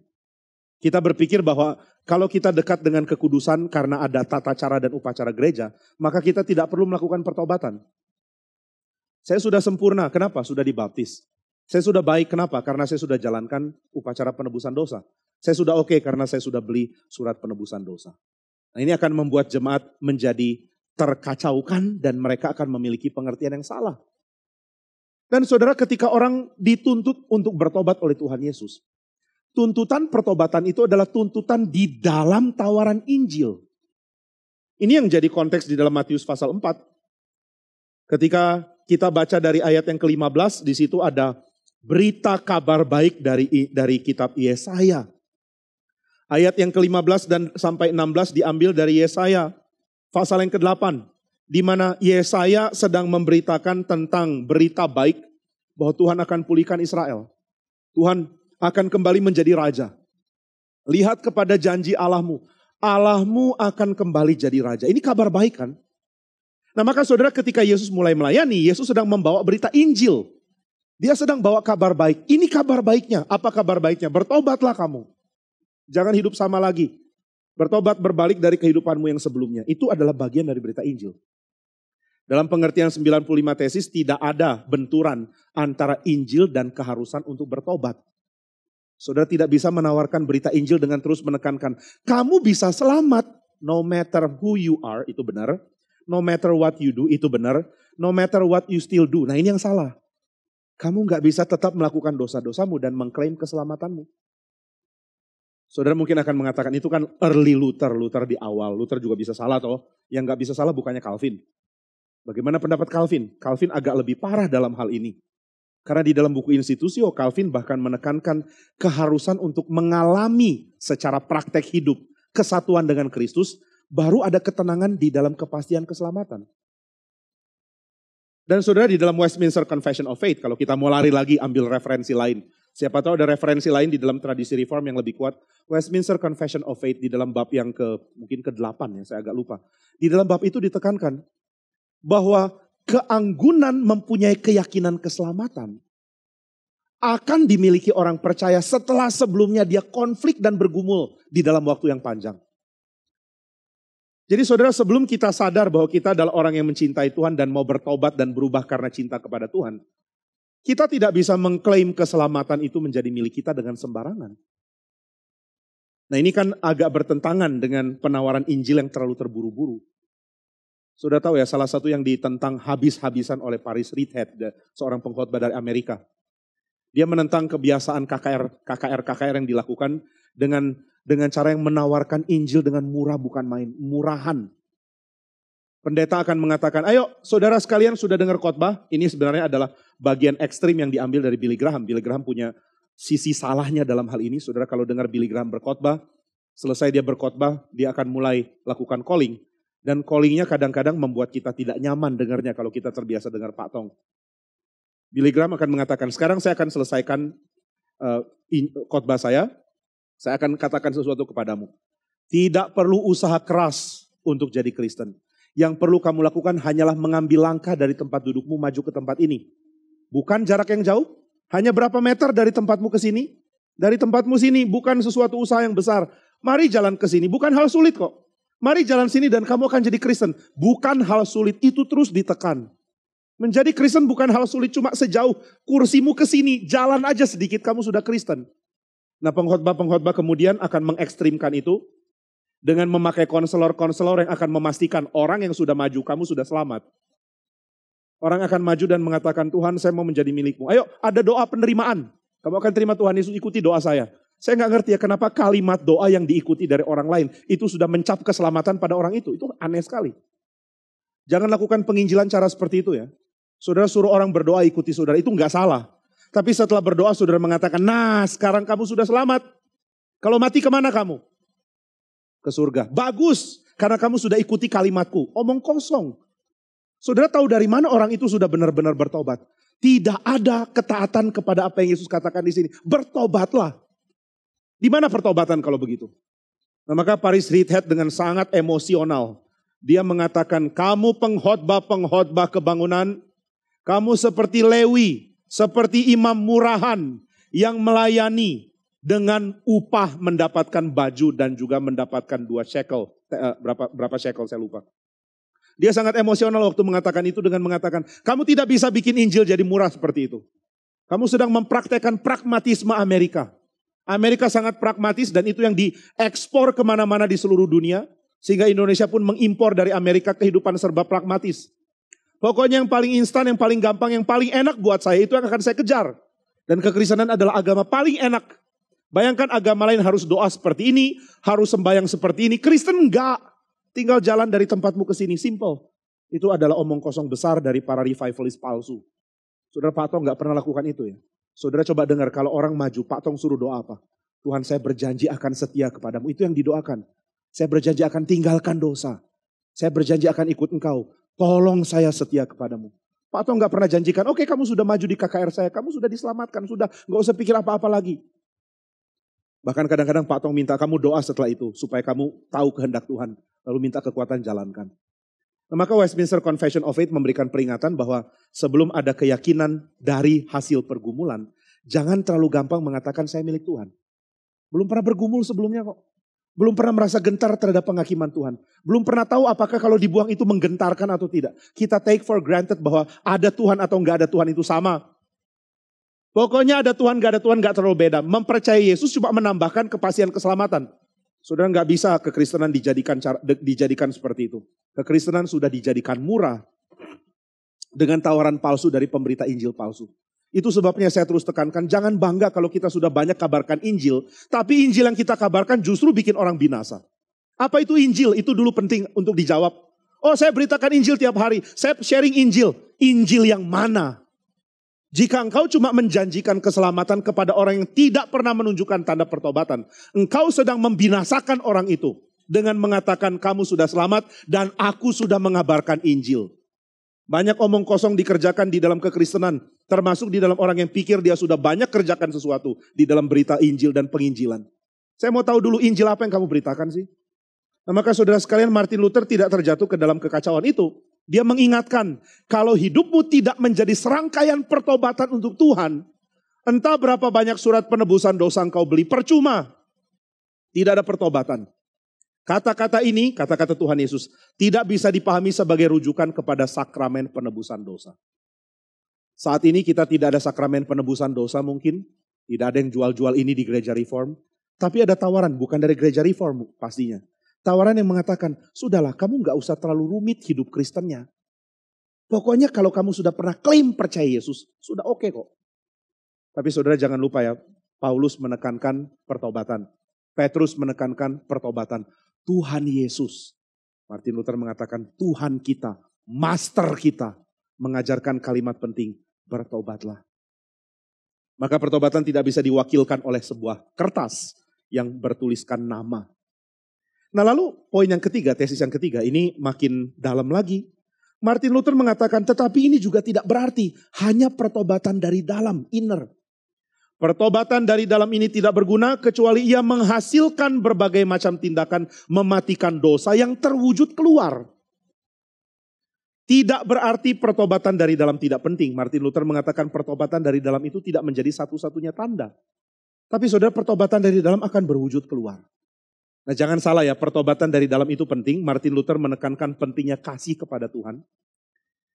Kita berpikir bahwa kalau kita dekat dengan kekudusan karena ada tata cara dan upacara gereja, maka kita tidak perlu melakukan pertobatan. Saya sudah sempurna, kenapa? Sudah dibaptis. Saya sudah baik, kenapa? Karena saya sudah jalankan upacara penebusan dosa. Saya sudah oke karena saya sudah beli surat penebusan dosa. Nah, ini akan membuat jemaat menjadi terkacaukan dan mereka akan memiliki pengertian yang salah. Dan saudara, ketika orang dituntut untuk bertobat oleh Tuhan Yesus, tuntutan pertobatan itu adalah tuntutan di dalam tawaran Injil. Ini yang jadi konteks di dalam Matius pasal 4. Ketika kita baca dari ayat yang ke-15, di situ ada berita kabar baik dari kitab Yesaya. Ayat yang ke-15 dan sampai 16 diambil dari Yesaya pasal yang ke-8. Di mana Yesaya sedang memberitakan tentang berita baik bahwa Tuhan akan pulihkan Israel. Tuhan akan kembali menjadi raja. Lihat kepada janji Allahmu. Allahmu akan kembali jadi raja. Ini kabar baik kan? Nah, maka saudara, ketika Yesus mulai melayani, Yesus sedang membawa berita Injil. Dia sedang bawa kabar baik. Ini kabar baiknya. Apa kabar baiknya? Bertobatlah kamu. Jangan hidup sama lagi. Bertobat, berbalik dari kehidupanmu yang sebelumnya. Itu adalah bagian dari berita Injil. Dalam pengertian 95 tesis tidak ada benturan antara Injil dan keharusan untuk bertobat. Saudara tidak bisa menawarkan berita Injil dengan terus menekankan, kamu bisa selamat no matter who you are, itu benar. No matter what you do, itu benar. No matter what you still do. Nah, ini yang salah. Kamu gak bisa tetap melakukan dosa-dosamu dan mengklaim keselamatanmu. Saudara mungkin akan mengatakan itu kan early Luther di awal. Luther juga bisa salah toh. Yang gak bisa salah bukannya Calvin. Bagaimana pendapat Calvin? Calvin agak lebih parah dalam hal ini. Karena di dalam buku Institutio, Calvin bahkan menekankan keharusan untuk mengalami secara praktek hidup kesatuan dengan Kristus, baru ada ketenangan di dalam kepastian keselamatan. Dan saudara, di dalam Westminster Confession of Faith, kalau kita mau lari lagi ambil referensi lain. Siapa tahu ada referensi lain di dalam tradisi reform yang lebih kuat. Westminster Confession of Faith di dalam bab yang mungkin ke-8 ya, saya agak lupa. Di dalam bab itu ditekankan bahwa keanggunan mempunyai keyakinan keselamatan akan dimiliki orang percaya setelah sebelumnya dia konflik dan bergumul di dalam waktu yang panjang. Jadi saudara, sebelum kita sadar bahwa kita adalah orang yang mencintai Tuhan dan mau bertobat dan berubah karena cinta kepada Tuhan, kita tidak bisa mengklaim keselamatan itu menjadi milik kita dengan sembarangan. Nah, ini kan agak bertentangan dengan penawaran Injil yang terlalu terburu-buru. Sudah tahu ya, salah satu yang ditentang habis-habisan oleh Paris Reidhead, seorang pengkhotbah dari Amerika. Dia menentang kebiasaan KKR yang dilakukan dengan cara yang menawarkan Injil dengan murah, bukan main, murahan. Pendeta akan mengatakan, ayo saudara sekalian sudah dengar khotbah, ini sebenarnya adalah bagian ekstrim yang diambil dari Billy Graham. Billy Graham punya sisi salahnya dalam hal ini. Saudara kalau dengar Billy Graham berkhotbah, selesai dia berkhotbah, dia akan mulai lakukan calling. Dan callingnya kadang-kadang membuat kita tidak nyaman dengarnya kalau kita terbiasa dengar Pak Tong. Billy Graham akan mengatakan, sekarang saya akan selesaikan khotbah saya akan katakan sesuatu kepadamu. Tidak perlu usaha keras untuk jadi Kristen. Yang perlu kamu lakukan hanyalah mengambil langkah dari tempat dudukmu maju ke tempat ini. Bukan jarak yang jauh, hanya berapa meter dari tempatmu ke sini. Dari tempatmu sini, bukan sesuatu usaha yang besar. Mari jalan ke sini, bukan hal sulit kok. Mari jalan sini dan kamu akan jadi Kristen. Bukan hal sulit, itu terus ditekan. Menjadi Kristen bukan hal sulit, cuma sejauh kursimu ke sini, jalan aja sedikit kamu sudah Kristen. Nah, pengkhotbah-pengkhotbah kemudian akan mengekstrimkan itu dengan memakai konselor-konselor yang akan memastikan orang yang sudah maju, kamu sudah selamat. Orang akan maju dan mengatakan, Tuhan saya mau menjadi milikmu. Ayo ada doa penerimaan. Kamu akan terima Tuhan Yesus, ikuti doa saya. Saya nggak ngerti ya kenapa kalimat doa yang diikuti dari orang lain itu sudah mencap keselamatan pada orang itu. Itu aneh sekali. Jangan lakukan penginjilan cara seperti itu ya. Saudara suruh orang berdoa ikuti saudara, itu nggak salah. Tapi setelah berdoa saudara mengatakan, nah sekarang kamu sudah selamat. Kalau mati kemana kamu? Ke surga. Bagus, karena kamu sudah ikuti kalimatku. Omong kosong. Saudara tahu dari mana orang itu sudah benar-benar bertobat? Tidak ada ketaatan kepada apa yang Yesus katakan di sini. Bertobatlah. Di mana pertobatan kalau begitu? Nah, maka Paris Reidhead dengan sangat emosional. Dia mengatakan, kamu pengkhotbah-pengkhotbah kebangunan, kamu seperti Lewi, seperti imam murahan yang melayani dengan upah mendapatkan baju dan juga mendapatkan 2 shekel. Berapa shekel saya lupa. Dia sangat emosional waktu mengatakan itu dengan mengatakan, kamu tidak bisa bikin Injil jadi murah seperti itu. Kamu sedang mempraktekkan pragmatisme Amerika. Amerika sangat pragmatis dan itu yang diekspor kemana-mana di seluruh dunia. Sehingga Indonesia pun mengimpor dari Amerika kehidupan serba pragmatis. Pokoknya yang paling instan, yang paling gampang, yang paling enak buat saya itu yang akan saya kejar. Dan kekristenan adalah agama paling enak. Bayangkan agama lain harus doa seperti ini, harus sembahyang seperti ini. Kristen enggak. Tinggal jalan dari tempatmu ke sini, simple. Itu adalah omong kosong besar dari para revivalis palsu. Saudara Pak Tong enggak pernah lakukan itu ya. Saudara coba dengar kalau orang maju, Pak Tong suruh doa apa? Tuhan saya berjanji akan setia kepadamu. Itu yang didoakan. Saya berjanji akan tinggalkan dosa. Saya berjanji akan ikut engkau. Tolong saya setia kepadamu. Pak Tong gak pernah janjikan, oke kamu sudah maju di KKR saya, kamu sudah diselamatkan, sudah gak usah pikir apa-apa lagi. Bahkan kadang-kadang Pak Tong minta kamu doa setelah itu, supaya kamu tahu kehendak Tuhan, lalu minta kekuatan jalankan. Nah, maka Westminster Confession of Faith memberikan peringatan bahwa sebelum ada keyakinan dari hasil pergumulan, jangan terlalu gampang mengatakan saya milik Tuhan. Belum pernah bergumul sebelumnya kok. Belum pernah merasa gentar terhadap penghakiman Tuhan. Belum pernah tahu apakah kalau dibuang itu menggentarkan atau tidak. Kita take for granted bahwa ada Tuhan atau enggak ada Tuhan itu sama. Pokoknya ada Tuhan, enggak ada Tuhan, enggak terlalu beda. Mempercayai Yesus cuma menambahkan kepastian keselamatan. Saudara enggak bisa kekristenan dijadikan seperti itu. Kekristenan sudah dijadikan murah dengan tawaran palsu dari pemberita Injil palsu. Itu sebabnya saya terus tekankan, jangan bangga kalau kita sudah banyak kabarkan Injil. Tapi Injil yang kita kabarkan justru bikin orang binasa. Apa itu Injil? Itu dulu penting untuk dijawab. Oh saya beritakan Injil tiap hari, saya sharing Injil. Injil yang mana? Jika engkau cuma menjanjikan keselamatan kepada orang yang tidak pernah menunjukkan tanda pertobatan. Engkau sedang membinasakan orang itu. Dengan mengatakan kamu sudah selamat dan aku sudah mengabarkan Injil. Banyak omong kosong dikerjakan di dalam kekristenan. Termasuk di dalam orang yang pikir dia sudah banyak kerjakan sesuatu di dalam berita Injil dan penginjilan. Saya mau tahu dulu Injil apa yang kamu beritakan sih? Nah, maka saudara sekalian Martin Luther tidak terjatuh ke dalam kekacauan itu. Dia mengingatkan kalau hidupmu tidak menjadi serangkaian pertobatan untuk Tuhan. Entah berapa banyak surat penebusan dosa engkau beli, percuma. Tidak ada pertobatan. Kata-kata ini, kata-kata Tuhan Yesus, tidak bisa dipahami sebagai rujukan kepada sakramen penebusan dosa. Saat ini kita tidak ada sakramen penebusan dosa mungkin. Tidak ada yang jual-jual ini di gereja reform. Tapi ada tawaran, bukan dari gereja reform pastinya. Tawaran yang mengatakan, sudahlah kamu gak usah terlalu rumit hidup Kristennya. Pokoknya kalau kamu sudah pernah klaim percaya Yesus, sudah oke kok. Tapi saudara jangan lupa ya, Paulus menekankan pertobatan. Petrus menekankan pertobatan. Tuhan Yesus. Martin Luther mengatakan Tuhan kita, master kita. Mengajarkan kalimat penting, bertobatlah. Maka pertobatan tidak bisa diwakilkan oleh sebuah kertas yang bertuliskan nama. Nah lalu poin yang ketiga, tesis yang ketiga, ini makin dalam lagi. Martin Luther mengatakan tetapi ini juga tidak berarti hanya pertobatan dari dalam, inner. Pertobatan dari dalam ini tidak berguna kecuali ia menghasilkan berbagai macam tindakan mematikan dosa yang terwujud keluar. Tidak berarti pertobatan dari dalam tidak penting. Martin Luther mengatakan pertobatan dari dalam itu tidak menjadi satu-satunya tanda. Tapi saudara, pertobatan dari dalam akan berwujud keluar. Nah jangan salah ya, pertobatan dari dalam itu penting. Martin Luther menekankan pentingnya kasih kepada Tuhan.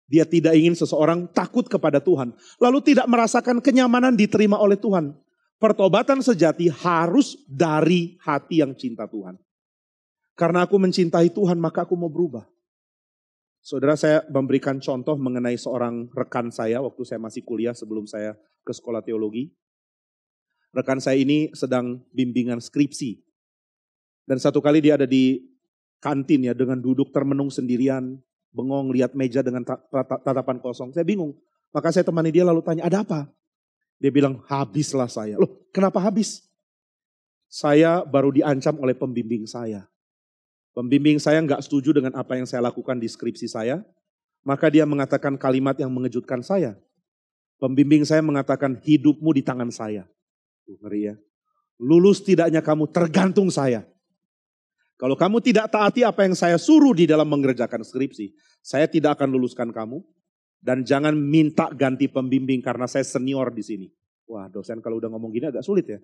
Dia tidak ingin seseorang takut kepada Tuhan, lalu tidak merasakan kenyamanan diterima oleh Tuhan. Pertobatan sejati harus dari hati yang cinta Tuhan. Karena aku mencintai Tuhan, maka aku mau berubah. Saudara, saya memberikan contoh mengenai seorang rekan saya waktu saya masih kuliah sebelum saya ke sekolah teologi. Rekan saya ini sedang bimbingan skripsi. Dan satu kali dia ada di kantin ya dengan duduk termenung sendirian, bengong lihat meja dengan tatapan kosong. Saya bingung. Maka saya temani dia lalu tanya, ada apa? Dia bilang, habislah saya. Loh, kenapa habis? Saya baru diancam oleh pembimbing saya. Pembimbing saya nggak setuju dengan apa yang saya lakukan di skripsi saya. Maka dia mengatakan kalimat yang mengejutkan saya. Pembimbing saya mengatakan, hidupmu di tangan saya. Ngeri ya. Lulus tidaknya kamu tergantung saya. Kalau kamu tidak taati apa yang saya suruh di dalam mengerjakan skripsi, saya tidak akan luluskan kamu. Dan jangan minta ganti pembimbing karena saya senior di sini. Wah, dosen kalau udah ngomong gini agak sulit ya.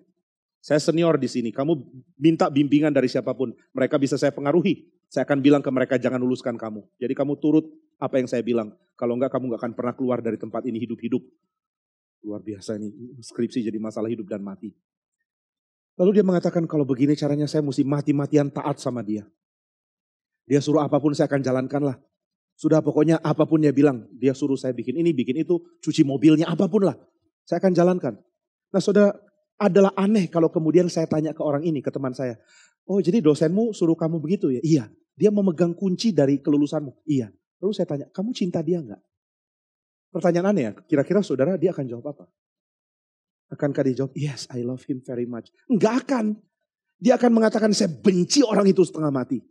Saya senior di sini, kamu minta bimbingan dari siapapun. Mereka bisa saya pengaruhi. Saya akan bilang ke mereka jangan luluskan kamu. Jadi kamu turut apa yang saya bilang. Kalau enggak kamu enggak akan pernah keluar dari tempat ini hidup-hidup. Luar biasa ini, skripsi jadi masalah hidup dan mati. Lalu dia mengatakan kalau begini caranya saya mesti mati-matian taat sama dia. Dia suruh apapun saya akan jalankan lah. Sudah pokoknya apapun dia bilang. Dia suruh saya bikin ini, bikin itu, cuci mobilnya, apapun lah. Saya akan jalankan. Nah saudara, adalah aneh kalau kemudian saya tanya ke orang ini, ke teman saya. Oh jadi dosenmu suruh kamu begitu ya? Iya. Dia memegang kunci dari kelulusanmu? Iya. Lalu saya tanya, kamu cinta dia enggak? Pertanyaan aneh ya, kira-kira saudara dia akan jawab apa? Akankah dia jawab, yes I love him very much. Enggak akan. Dia akan mengatakan, saya benci orang itu setengah mati.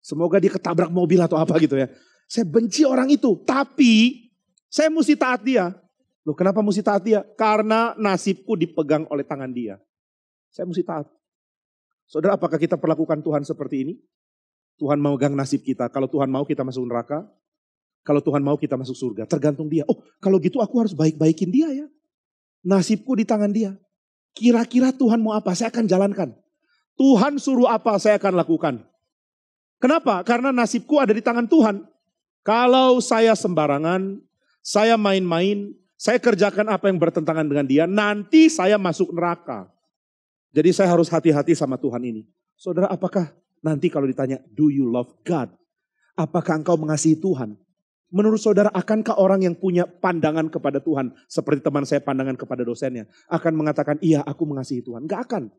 Semoga dia ketabrak mobil atau apa gitu ya. Saya benci orang itu, tapi saya mesti taat dia. Loh kenapa mesti taat dia? Karena nasibku dipegang oleh tangan dia. Saya mesti taat. Saudara, apakah kita perlakukan Tuhan seperti ini? Tuhan mau megang nasib kita. Kalau Tuhan mau kita masuk neraka. Kalau Tuhan mau kita masuk surga. Tergantung dia. Oh kalau gitu aku harus baik-baikin dia ya. Nasibku di tangan dia. Kira-kira Tuhan mau apa? Saya akan jalankan. Tuhan suruh apa? Saya akan lakukan. Kenapa? Karena nasibku ada di tangan Tuhan. Kalau saya sembarangan, saya main-main, saya kerjakan apa yang bertentangan dengan dia, nanti saya masuk neraka. Jadi saya harus hati-hati sama Tuhan ini. Saudara, apakah nanti kalau ditanya, do you love God? Apakah engkau mengasihi Tuhan? Menurut saudara, akankah orang yang punya pandangan kepada Tuhan, seperti teman saya pandangan kepada dosennya, akan mengatakan, iya aku mengasihi Tuhan? Enggak akan.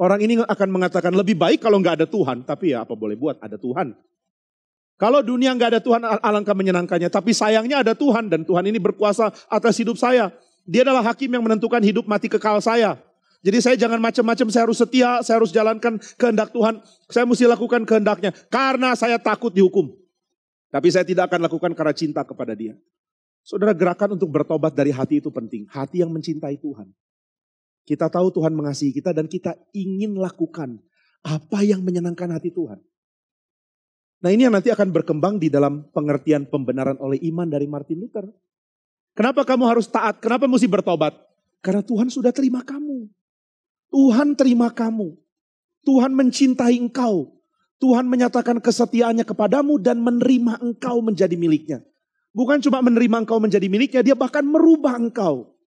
Orang ini akan mengatakan, lebih baik kalau enggak ada Tuhan, tapi ya apa boleh buat, ada Tuhan. Kalau dunia nggak ada Tuhan, alangkah menyenangkannya. Tapi sayangnya ada Tuhan dan Tuhan ini berkuasa atas hidup saya. Dia adalah hakim yang menentukan hidup mati kekal saya. Jadi saya jangan macam-macam, saya harus setia, saya harus jalankan kehendak Tuhan. Saya mesti lakukan kehendaknya karena saya takut dihukum. Tapi saya tidak akan lakukan karena cinta kepada dia. Saudara, gerakan untuk bertobat dari hati itu penting. Hati yang mencintai Tuhan. Kita tahu Tuhan mengasihi kita dan kita ingin lakukan apa yang menyenangkan hati Tuhan. Nah ini yang nanti akan berkembang di dalam pengertian pembenaran oleh iman dari Martin Luther. Kenapa kamu harus taat? Kenapa mesti bertobat? Karena Tuhan sudah terima kamu. Tuhan terima kamu. Tuhan mencintai engkau. Tuhan menyatakan kesetiaannya kepadamu dan menerima engkau menjadi miliknya. Bukan cuma menerima engkau menjadi miliknya, dia bahkan merubah engkau.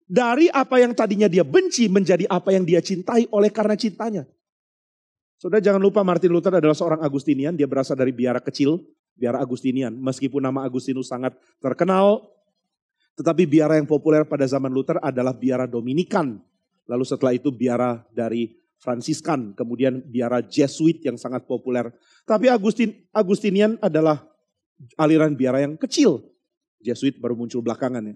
Dari apa yang tadinya dia benci menjadi apa yang dia cintai oleh karena cintanya. Saudara jangan lupa Martin Luther adalah seorang Agustinian, dia berasal dari biara kecil, biara Agustinian. Meskipun nama Agustinus sangat terkenal, tetapi biara yang populer pada zaman Luther adalah biara Dominikan. Lalu setelah itu biara dari Fransiskan, kemudian biara Jesuit yang sangat populer. Tapi Agustinian adalah aliran biara yang kecil. Jesuit baru muncul belakangan ya.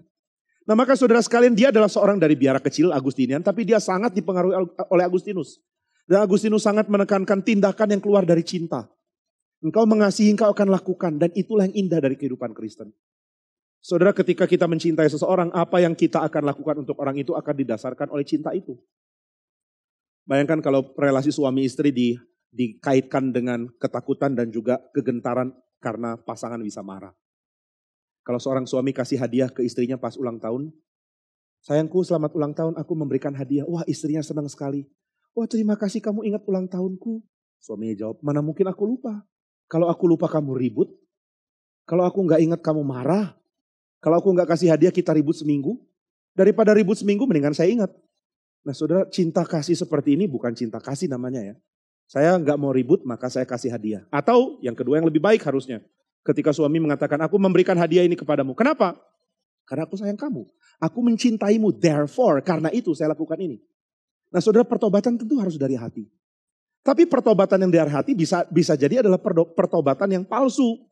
Nah maka saudara sekalian, dia adalah seorang dari biara kecil Agustinian, tapi dia sangat dipengaruhi oleh Agustinus. Dan Agustinus sangat menekankan tindakan yang keluar dari cinta. Engkau mengasihi, engkau akan lakukan. Dan itulah yang indah dari kehidupan Kristen. Saudara, ketika kita mencintai seseorang, apa yang kita akan lakukan untuk orang itu akan didasarkan oleh cinta itu. Bayangkan kalau relasi suami istri dikaitkan dengan ketakutan dan juga kegentaran karena pasangan bisa marah. Kalau seorang suami kasih hadiah ke istrinya pas ulang tahun, sayangku selamat ulang tahun, aku memberikan hadiah. Wah, istrinya senang sekali. Wah, terima kasih kamu ingat ulang tahunku. Suaminya jawab, mana mungkin aku lupa. Kalau aku lupa kamu ribut. Kalau aku nggak ingat kamu marah. Kalau aku nggak kasih hadiah kita ribut seminggu. Daripada ribut seminggu mendingan saya ingat. Nah saudara, cinta kasih seperti ini bukan cinta kasih namanya ya. Saya nggak mau ribut maka saya kasih hadiah. Atau yang kedua yang lebih baik harusnya. Ketika suami mengatakan aku memberikan hadiah ini kepadamu. Kenapa? Karena aku sayang kamu. Aku mencintaimu. Therefore karena itu saya lakukan ini. Nah saudara, pertobatan tentu harus dari hati. Tapi pertobatan yang dari hati bisa jadi adalah pertobatan yang palsu.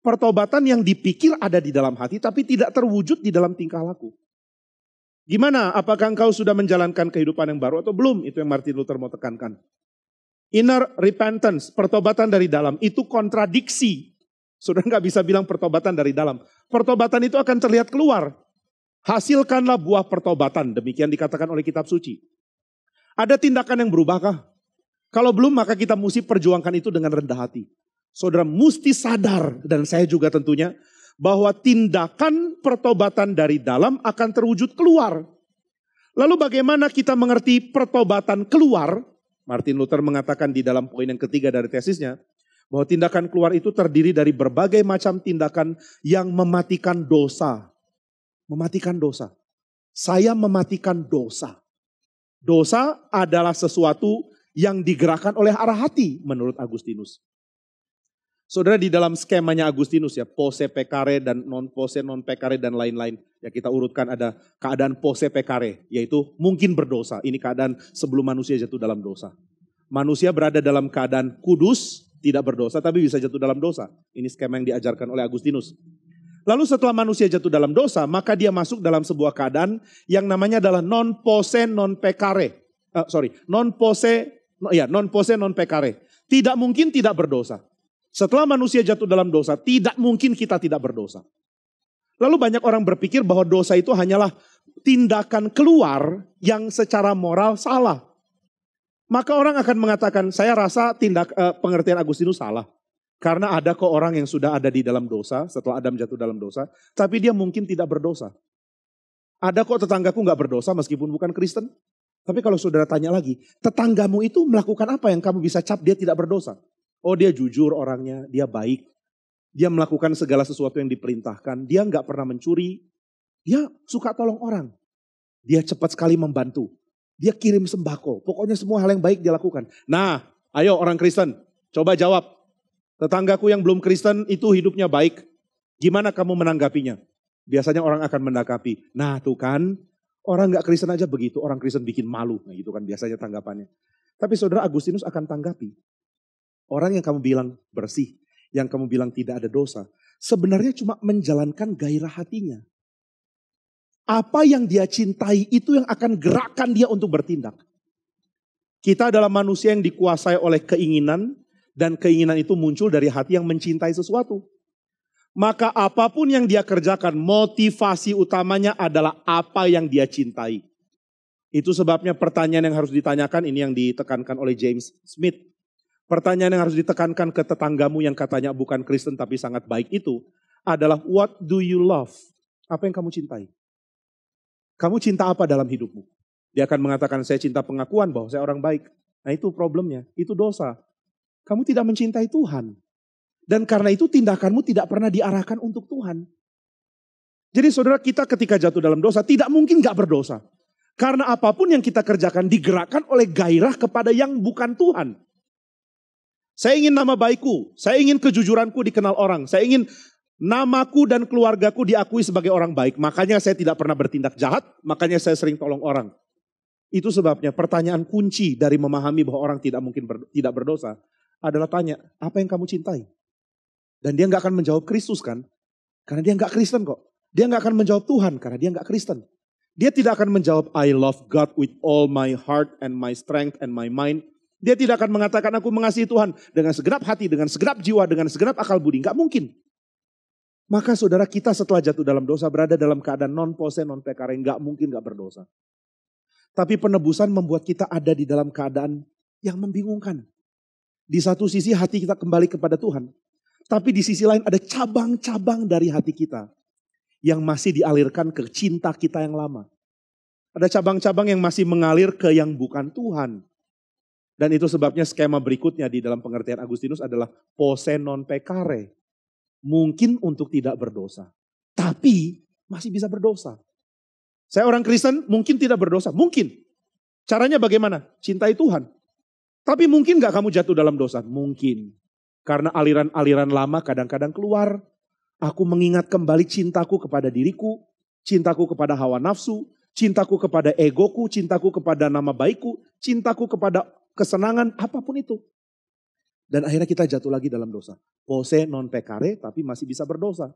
Pertobatan yang dipikir ada di dalam hati tapi tidak terwujud di dalam tingkah laku. Gimana? Apakah engkau sudah menjalankan kehidupan yang baru atau belum? Itu yang Martin Luther mau tekankan. Inner repentance, pertobatan dari dalam, itu kontradiksi. Saudara nggak bisa bilang pertobatan dari dalam. Pertobatan itu akan terlihat keluar. Hasilkanlah buah pertobatan, demikian dikatakan oleh kitab suci. Ada tindakan yang berubahkah? Kalau belum maka kita mesti perjuangkan itu dengan rendah hati. Saudara mesti sadar, dan saya juga tentunya, bahwa tindakan pertobatan dari dalam akan terwujud keluar. Lalu bagaimana kita mengerti pertobatan keluar? Martin Luther mengatakan di dalam poin yang ketiga dari tesisnya, bahwa tindakan keluar itu terdiri dari berbagai macam tindakan yang mematikan dosa. Mematikan dosa. Saya mematikan dosa. Dosa adalah sesuatu yang digerakkan oleh arah hati menurut Agustinus. Saudara, di dalam skemanya Agustinus ya, posse peccare dan non posse non peccare dan lain-lain. Ya kita urutkan ada keadaan posse peccare, yaitu mungkin berdosa. Ini keadaan sebelum manusia jatuh dalam dosa. Manusia berada dalam keadaan kudus, tidak berdosa, tapi bisa jatuh dalam dosa. Ini skema yang diajarkan oleh Agustinus. Lalu setelah manusia jatuh dalam dosa, maka dia masuk dalam sebuah keadaan yang namanya adalah non posse non peccare. Non posse non peccare. Tidak mungkin tidak berdosa. Setelah manusia jatuh dalam dosa, tidak mungkin kita tidak berdosa. Lalu banyak orang berpikir bahwa dosa itu hanyalah tindakan keluar yang secara moral salah. Maka orang akan mengatakan, saya rasa pengertian Agustinus salah. Karena ada kok orang yang sudah ada di dalam dosa, setelah Adam jatuh dalam dosa, tapi dia mungkin tidak berdosa. Ada kok tetanggaku gak berdosa meskipun bukan Kristen. Tapi kalau saudara tanya lagi, tetanggamu itu melakukan apa yang kamu bisa cap dia tidak berdosa? Oh dia jujur orangnya, dia baik. Dia melakukan segala sesuatu yang diperintahkan. Dia nggak pernah mencuri. Dia suka tolong orang. Dia cepat sekali membantu. Dia kirim sembako. Pokoknya semua hal yang baik dia lakukan. Nah, ayo orang Kristen, coba jawab. Tetanggaku yang belum Kristen itu hidupnya baik. Gimana kamu menanggapinya? Biasanya orang akan menanggapi. Nah tuh kan, orang nggak Kristen aja begitu. Orang Kristen bikin malu. Nah gitu kan biasanya tanggapannya. Tapi saudara, Agustinus akan tanggapi. Orang yang kamu bilang bersih, yang kamu bilang tidak ada dosa, sebenarnya cuma menjalankan gairah hatinya. Apa yang dia cintai itu yang akan gerakkan dia untuk bertindak. Kita adalah manusia yang dikuasai oleh keinginan, dan keinginan itu muncul dari hati yang mencintai sesuatu. Maka apapun yang dia kerjakan, motivasi utamanya adalah apa yang dia cintai. Itu sebabnya pertanyaan yang harus ditanyakan, ini yang ditekankan oleh James Smith. Pertanyaan yang harus ditekankan ke tetanggamu yang katanya bukan Kristen tapi sangat baik itu adalah what do you love? Apa yang kamu cintai? Kamu cinta apa dalam hidupmu? Dia akan mengatakan saya cinta pengakuan bahwa saya orang baik. Nah itu problemnya, itu dosa. Kamu tidak mencintai Tuhan. Dan karena itu tindakanmu tidak pernah diarahkan untuk Tuhan. Jadi saudara, kita ketika jatuh dalam dosa tidak mungkin gak berdosa. Karena apapun yang kita kerjakan digerakkan oleh gairah kepada yang bukan Tuhan. Saya ingin nama baikku, saya ingin kejujuranku dikenal orang, saya ingin namaku dan keluargaku diakui sebagai orang baik. Makanya saya tidak pernah bertindak jahat, makanya saya sering tolong orang. Itu sebabnya pertanyaan kunci dari memahami bahwa orang tidak mungkin tidak berdosa adalah tanya, apa yang kamu cintai? Dan dia gak akan menjawab Kristus kan? Karena dia gak Kristen kok. Dia gak akan menjawab Tuhan karena dia gak Kristen. Dia tidak akan menjawab I love God with all my heart and my strength and my mind. Dia tidak akan mengatakan aku mengasihi Tuhan dengan segenap hati, dengan segenap jiwa, dengan segenap akal budi. Enggak mungkin. Maka saudara, kita setelah jatuh dalam dosa berada dalam keadaan non posse non peccare. Enggak mungkin enggak berdosa. Tapi penebusan membuat kita ada di dalam keadaan yang membingungkan. Di satu sisi hati kita kembali kepada Tuhan. Tapi di sisi lain ada cabang-cabang dari hati kita yang masih dialirkan ke cinta kita yang lama. Ada cabang-cabang yang masih mengalir ke yang bukan Tuhan. Dan itu sebabnya skema berikutnya di dalam pengertian Agustinus adalah posse non peccare. Mungkin untuk tidak berdosa. Tapi masih bisa berdosa. Saya orang Kristen mungkin tidak berdosa. Mungkin. Caranya bagaimana? Cintai Tuhan. Tapi mungkin gak kamu jatuh dalam dosa? Mungkin. Karena aliran-aliran lama kadang-kadang keluar. Aku mengingat kembali cintaku kepada diriku. Cintaku kepada hawa nafsu. Cintaku kepada egoku. Cintaku kepada nama baikku. Cintaku kepada kesenangan, apapun itu. Dan akhirnya kita jatuh lagi dalam dosa. Posse non peccare, tapi masih bisa berdosa.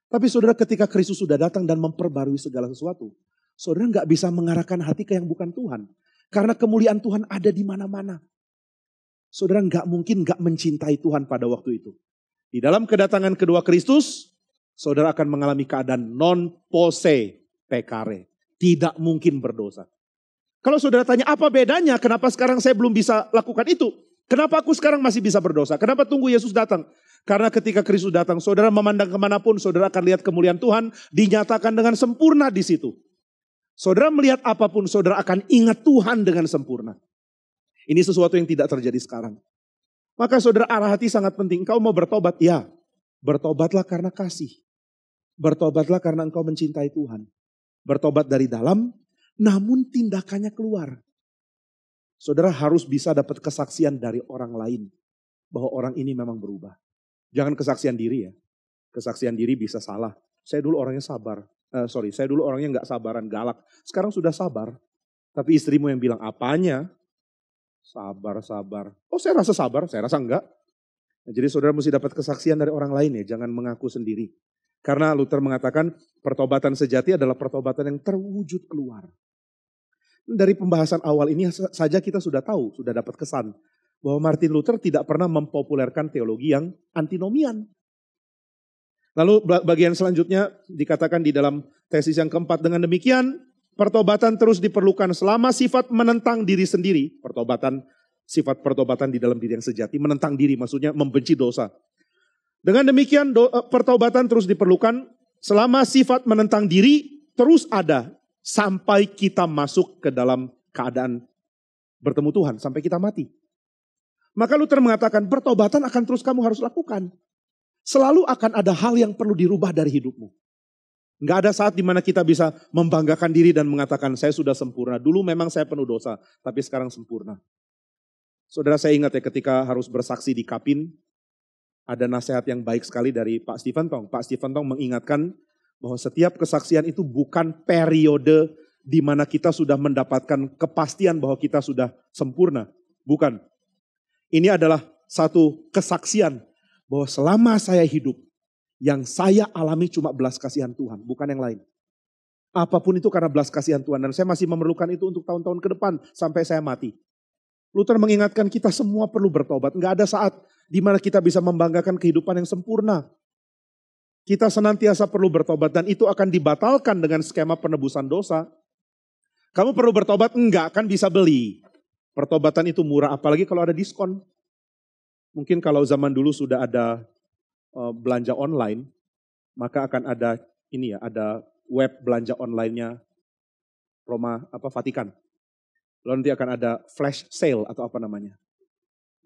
Tapi saudara, ketika Kristus sudah datang dan memperbarui segala sesuatu, saudara gak bisa mengarahkan hati ke yang bukan Tuhan. Karena kemuliaan Tuhan ada di mana-mana. Saudara gak mungkin gak mencintai Tuhan pada waktu itu. Di dalam kedatangan kedua Kristus, saudara akan mengalami keadaan non posse peccare. Tidak mungkin berdosa. Kalau saudara tanya apa bedanya, kenapa sekarang saya belum bisa lakukan itu? Kenapa aku sekarang masih bisa berdosa? Kenapa tunggu Yesus datang? Karena ketika Kristus datang, saudara memandang kemanapun, saudara akan lihat kemuliaan Tuhan dinyatakan dengan sempurna di situ. Saudara melihat apapun, saudara akan ingat Tuhan dengan sempurna. Ini sesuatu yang tidak terjadi sekarang. Maka saudara, arah hati sangat penting. Engkau mau bertobat? Ya, bertobatlah karena kasih. Bertobatlah karena engkau mencintai Tuhan. Bertobat dari dalam, namun tindakannya keluar. Saudara harus bisa dapat kesaksian dari orang lain. Bahwa orang ini memang berubah. Jangan kesaksian diri ya. Kesaksian diri bisa salah. Saya dulu orangnya sabar. Saya dulu orangnya gak sabaran, galak. Sekarang sudah sabar. Tapi istrimu yang bilang, apanya? Sabar. Oh saya rasa sabar, saya rasa enggak. Nah, jadi saudara mesti dapat kesaksian dari orang lain ya. Jangan mengaku sendiri. Karena Luther mengatakan pertobatan sejati adalah pertobatan yang terwujud keluar. Dari pembahasan awal ini saja kita sudah tahu, sudah dapat kesan. Bahwa Martin Luther tidak pernah mempopulerkan teologi yang antinomian. Lalu bagian selanjutnya dikatakan di dalam tesis yang keempat. Dengan demikian pertobatan terus diperlukan selama sifat menentang diri sendiri. Sifat pertobatan di dalam diri yang sejati. Menentang diri maksudnya membenci dosa. Dengan demikian pertobatan terus diperlukan selama sifat menentang diri terus ada. Sampai kita masuk ke dalam keadaan bertemu Tuhan. Sampai kita mati. Maka Luther mengatakan pertobatan akan terus kamu harus lakukan. Selalu akan ada hal yang perlu dirubah dari hidupmu. Nggak ada saat dimana kita bisa membanggakan diri dan mengatakan saya sudah sempurna. Dulu memang saya penuh dosa, tapi sekarang sempurna. Saudara, saya ingat ya ketika harus bersaksi di Kapin. Ada nasihat yang baik sekali dari Pak Stephen Tong. Pak Stephen Tong mengingatkan bahwa setiap kesaksian itu bukan periode di mana kita sudah mendapatkan kepastian bahwa kita sudah sempurna. Bukan. Ini adalah satu kesaksian bahwa selama saya hidup, yang saya alami cuma belas kasihan Tuhan, bukan yang lain. Apapun itu karena belas kasihan Tuhan. Dan saya masih memerlukan itu untuk tahun-tahun ke depan sampai saya mati. Luther mengingatkan kita semua perlu bertobat. Enggak ada saat di mana kita bisa membanggakan kehidupan yang sempurna. Kita senantiasa perlu bertobat dan itu akan dibatalkan dengan skema penebusan dosa. Kamu perlu bertobat? Enggak, kan bisa beli. Pertobatan itu murah, apalagi kalau ada diskon. Mungkin kalau zaman dulu sudah ada belanja online, maka akan ada ada web belanja online-nya Vatikan. Lalu nanti akan ada flash sale atau apa namanya.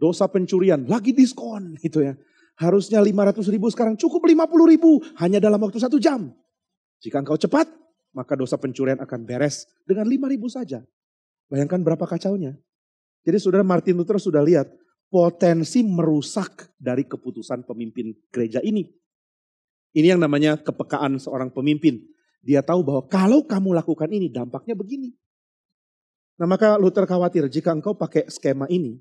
Dosa pencurian, lagi diskon gitu ya. Harusnya 500.000 sekarang cukup 50.000 hanya dalam waktu 1 jam. Jika engkau cepat, maka dosa pencurian akan beres dengan 5.000 saja. Bayangkan berapa kacaunya. Jadi saudara, Martin Luther sudah lihat potensi merusak dari keputusan pemimpin gereja ini. Ini yang namanya kepekaan seorang pemimpin. Dia tahu bahwa kalau kamu lakukan ini dampaknya begini. Nah maka Luther khawatir jika engkau pakai skema ini,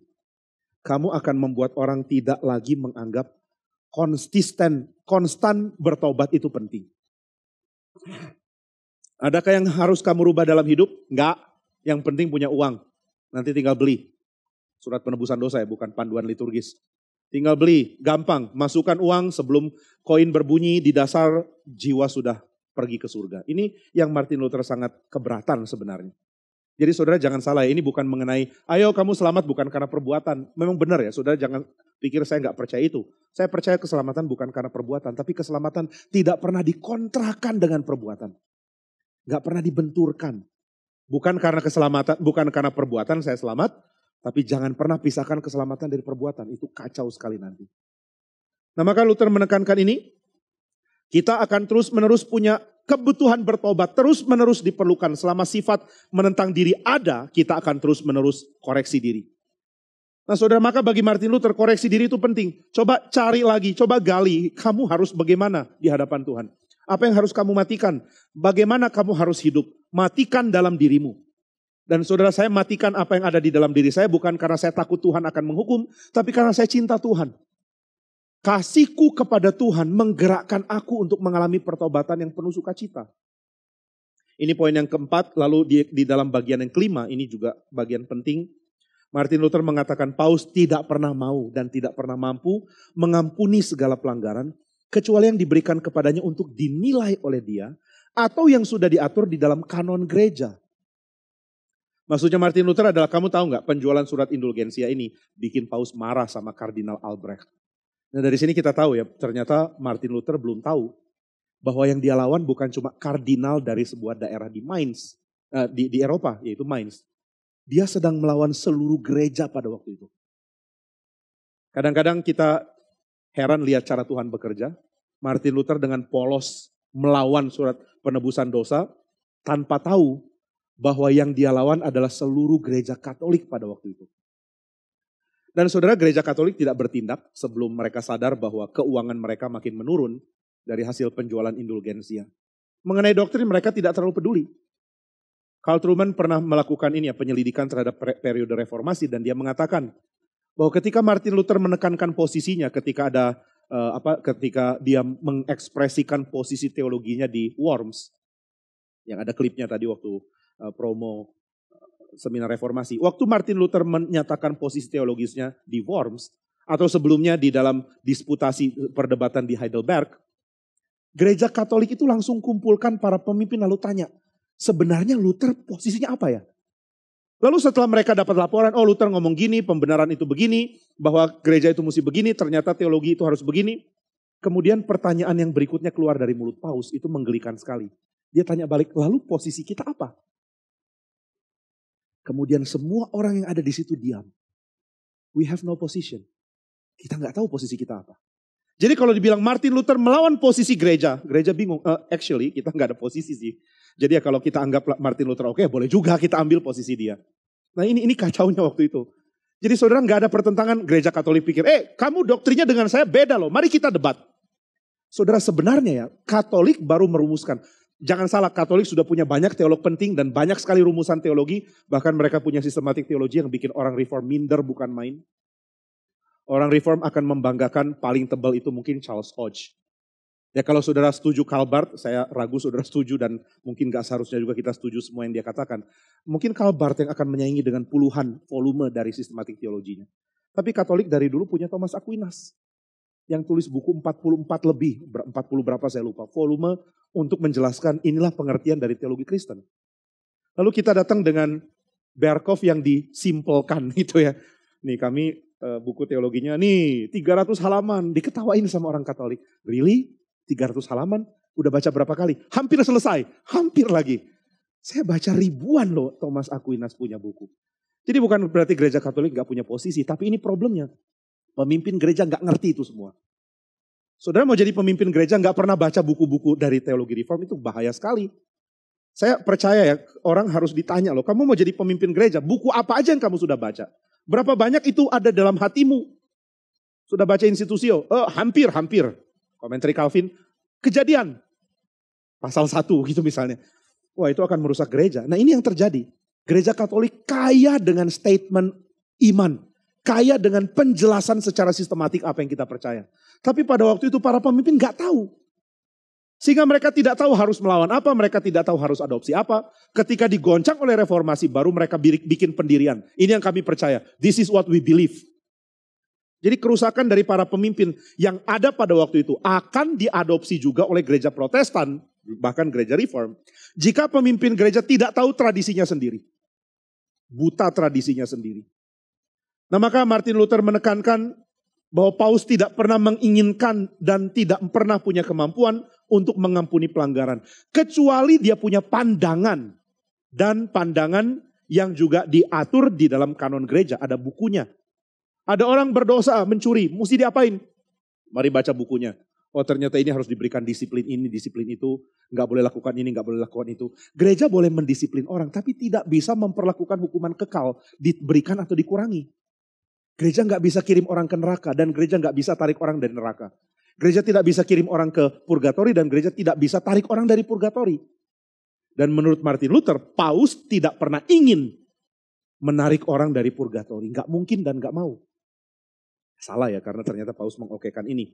kamu akan membuat orang tidak lagi menganggap konstan bertobat itu penting. Adakah yang harus kamu rubah dalam hidup? Enggak, yang penting punya uang. Nanti tinggal beli. Surat penebusan dosa ya, bukan panduan liturgis. Tinggal beli, gampang. Masukkan uang sebelum koin berbunyi di dasar, jiwa sudah pergi ke surga. Ini yang Martin Luther sangat keberatan sebenarnya. Jadi saudara jangan salah ya, ini bukan mengenai, ayo kamu selamat bukan karena perbuatan. Memang benar ya, saudara jangan pikir saya nggak percaya itu. Saya percaya keselamatan bukan karena perbuatan, tapi keselamatan tidak pernah dikontrakan dengan perbuatan. Gak pernah dibenturkan. Bukan karena keselamatan, bukan karena perbuatan saya selamat, tapi jangan pernah pisahkan keselamatan dari perbuatan. Itu kacau sekali nanti. Nah maka Luther menekankan ini, kita akan terus menerus punya kebutuhan bertobat, terus menerus diperlukan. Selama sifat menentang diri ada, kita akan terus menerus koreksi diri. Nah saudara, maka bagi Martin Luther koreksi diri itu penting. Coba cari lagi, coba gali, kamu harus bagaimana di hadapan Tuhan. Apa yang harus kamu matikan? Bagaimana kamu harus hidup? Matikan dalam dirimu. Dan saudara, saya matikan apa yang ada di dalam diri saya bukan karena saya takut Tuhan akan menghukum, tapi karena saya cinta Tuhan. Kasihku kepada Tuhan menggerakkan aku untuk mengalami pertobatan yang penuh sukacita. Ini poin yang keempat, lalu di dalam bagian yang kelima, ini juga bagian penting. Martin Luther mengatakan Paus tidak pernah mau dan tidak pernah mampu mengampuni segala pelanggaran, kecuali yang diberikan kepadanya untuk dinilai oleh dia, atau yang sudah diatur di dalam kanon gereja. Maksudnya Martin Luther adalah, kamu tahu nggak, penjualan surat indulgensia ini bikin Paus marah sama Kardinal Albrecht. Nah dari sini kita tahu ya, ternyata Martin Luther belum tahu bahwa yang dia lawan bukan cuma kardinal dari sebuah daerah di Mainz, di Eropa, yaitu Mainz. Dia sedang melawan seluruh gereja pada waktu itu. Kadang-kadang kita heran lihat cara Tuhan bekerja. Martin Luther dengan polos melawan surat penebusan dosa tanpa tahu bahwa yang dia lawan adalah seluruh gereja Katolik pada waktu itu. Dan saudara, gereja Katolik tidak bertindak sebelum mereka sadar bahwa keuangan mereka makin menurun dari hasil penjualan indulgensia. Mengenai doktrin mereka tidak terlalu peduli. Carl Trueman pernah melakukan ini ya, penyelidikan terhadap periode reformasi, dan dia mengatakan bahwa ketika Martin Luther menekankan posisinya ketika ketika dia mengekspresikan posisi teologinya di Worms, yang ada klipnya tadi waktu promo seminar reformasi. Waktu Martin Luther menyatakan posisi teologisnya di Worms, atau sebelumnya di dalam disputasi perdebatan di Heidelberg, gereja Katolik itu langsung kumpulkan para pemimpin lalu tanya, sebenarnya Luther posisinya apa ya? Lalu setelah mereka dapat laporan, oh Luther ngomong gini, pembenaran itu begini, bahwa gereja itu mesti begini, ternyata teologi itu harus begini. Kemudian pertanyaan yang berikutnya keluar dari mulut Paus, itu menggelikan sekali. Dia tanya balik, lalu posisi kita apa? Kemudian semua orang yang ada di situ diam. We have no position. Kita nggak tahu posisi kita apa. Jadi kalau dibilang Martin Luther melawan posisi gereja, gereja bingung. Actually kita nggak ada posisi sih. Jadi ya kalau kita anggap Martin Luther oke, boleh juga kita ambil posisi dia. Nah ini kacaunya waktu itu. Jadi saudara, nggak ada pertentangan. Gereja Katolik pikir, kamu doktrinnya dengan saya beda loh, mari kita debat. Saudara, sebenarnya ya Katolik baru merumuskan. Jangan salah, Katolik sudah punya banyak teolog penting dan banyak sekali rumusan teologi. Bahkan mereka punya sistematik teologi yang bikin orang reform minder bukan main. Orang reform akan membanggakan paling tebal itu mungkin Charles Hodge. Ya kalau saudara setuju Karl Barth, saya ragu saudara setuju dan mungkin gak seharusnya juga kita setuju semua yang dia katakan. Mungkin Karl Barth yang akan menyaingi dengan puluhan volume dari sistematik teologinya. Tapi Katolik dari dulu punya Thomas Aquinas. Yang tulis buku 44 lebih, 40 berapa saya lupa, volume untuk menjelaskan inilah pengertian dari teologi Kristen. Lalu kita datang dengan Berkhof yang disimpelkan gitu ya. Nih kami buku teologinya nih 300 halaman, diketawain sama orang Katolik. Really? 300 halaman? Udah baca berapa kali? Hampir selesai, hampir lagi. Saya baca ribuan loh Thomas Aquinas punya buku. Jadi bukan berarti gereja Katolik gak punya posisi, tapi ini problemnya. Pemimpin gereja gak ngerti itu semua. Saudara mau jadi pemimpin gereja gak pernah baca buku-buku dari teologi reform, itu bahaya sekali. Saya percaya ya, orang harus ditanya loh, kamu mau jadi pemimpin gereja, buku apa aja yang kamu sudah baca? Berapa banyak itu ada dalam hatimu? Sudah baca Institutio? Hampir. Komentari Calvin, Kejadian. Pasal 1 gitu misalnya. Wah itu akan merusak gereja. Nah ini yang terjadi. Gereja Katolik kaya dengan statement iman. Kaya dengan penjelasan secara sistematik apa yang kita percaya. Tapi pada waktu itu para pemimpin gak tahu. Sehingga mereka tidak tahu harus melawan apa, mereka tidak tahu harus adopsi apa. Ketika digoncang oleh reformasi, baru mereka bikin pendirian. Ini yang kami percaya, this is what we believe. Jadi kerusakan dari para pemimpin yang ada pada waktu itu akan diadopsi juga oleh gereja Protestan, bahkan gereja Reform. Jika pemimpin gereja tidak tahu tradisinya sendiri. Buta tradisinya sendiri. Nah maka Martin Luther menekankan Bahwa Paus tidak pernah menginginkan dan tidak pernah punya kemampuan untuk mengampuni pelanggaran. Kecuali dia punya pandangan. Dan pandangan yang juga diatur di dalam kanon gereja. Ada bukunya. Ada orang berdosa, mencuri, mesti diapain? Mari baca bukunya. Oh ternyata ini harus diberikan disiplin ini, disiplin itu. Nggak boleh lakukan ini, nggak boleh lakukan itu. Gereja boleh mendisiplin orang, tapi tidak bisa memperlakukan hukuman kekal. Diberikan atau dikurangi. Gereja nggak bisa kirim orang ke neraka dan gereja nggak bisa tarik orang dari neraka. Gereja tidak bisa kirim orang ke purgatori dan gereja tidak bisa tarik orang dari purgatori. Dan menurut Martin Luther, Paus tidak pernah ingin menarik orang dari purgatori. Nggak mungkin dan nggak mau. Salah ya, karena ternyata Paus mengokekan ini.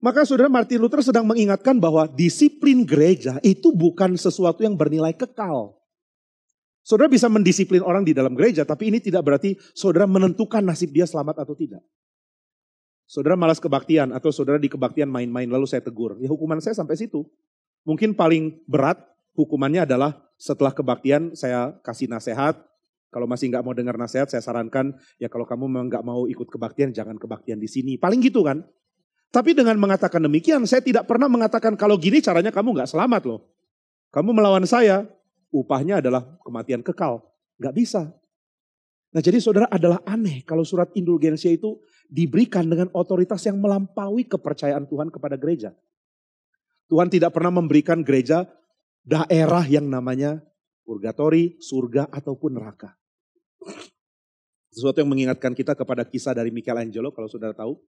Maka saudara, Martin Luther sedang mengingatkan bahwa disiplin gereja itu bukan sesuatu yang bernilai kekal. Saudara bisa mendisiplin orang di dalam gereja, tapi ini tidak berarti saudara menentukan nasib dia selamat atau tidak. Saudara malas kebaktian atau saudara di kebaktian main-main lalu saya tegur. Ya hukuman saya sampai situ. Mungkin paling berat hukumannya adalah setelah kebaktian saya kasih nasihat. Kalau masih nggak mau dengar nasihat, saya sarankan ya kalau kamu memang nggak mau ikut kebaktian, jangan kebaktian di sini. Paling gitu kan. Tapi dengan mengatakan demikian, saya tidak pernah mengatakan kalau gini caranya kamu nggak selamat loh. Kamu melawan saya, upahnya adalah kematian kekal. Nggak bisa. Nah jadi saudara adalah aneh kalau surat indulgensia itu diberikan dengan otoritas yang melampaui kepercayaan Tuhan kepada gereja. Tuhan tidak pernah memberikan gereja daerah yang namanya purgatori, surga ataupun neraka. Sesuatu yang mengingatkan kita kepada kisah dari Michelangelo, kalau saudara tahu.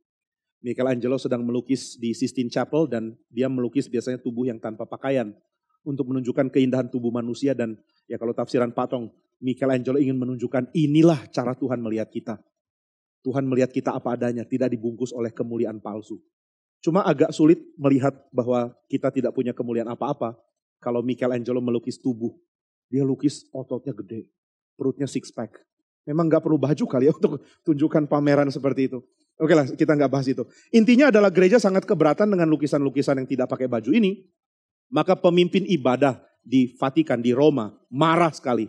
Michelangelo sedang melukis di Sistine Chapel dan dia melukis biasanya tubuh yang tanpa pakaian. Untuk menunjukkan keindahan tubuh manusia dan ya kalau tafsiran Patong, Michelangelo ingin menunjukkan inilah cara Tuhan melihat kita. Tuhan melihat kita apa adanya, tidak dibungkus oleh kemuliaan palsu. Cuma agak sulit melihat bahwa kita tidak punya kemuliaan apa-apa kalau Michelangelo melukis tubuh. Dia lukis ototnya gede, perutnya six pack. Memang gak perlu baju kali ya untuk tunjukkan pameran seperti itu. Oke lah, kita gak bahas itu. Intinya adalah gereja sangat keberatan dengan lukisan-lukisan yang tidak pakai baju ini. Maka pemimpin ibadah di Vatikan, di Roma, marah sekali.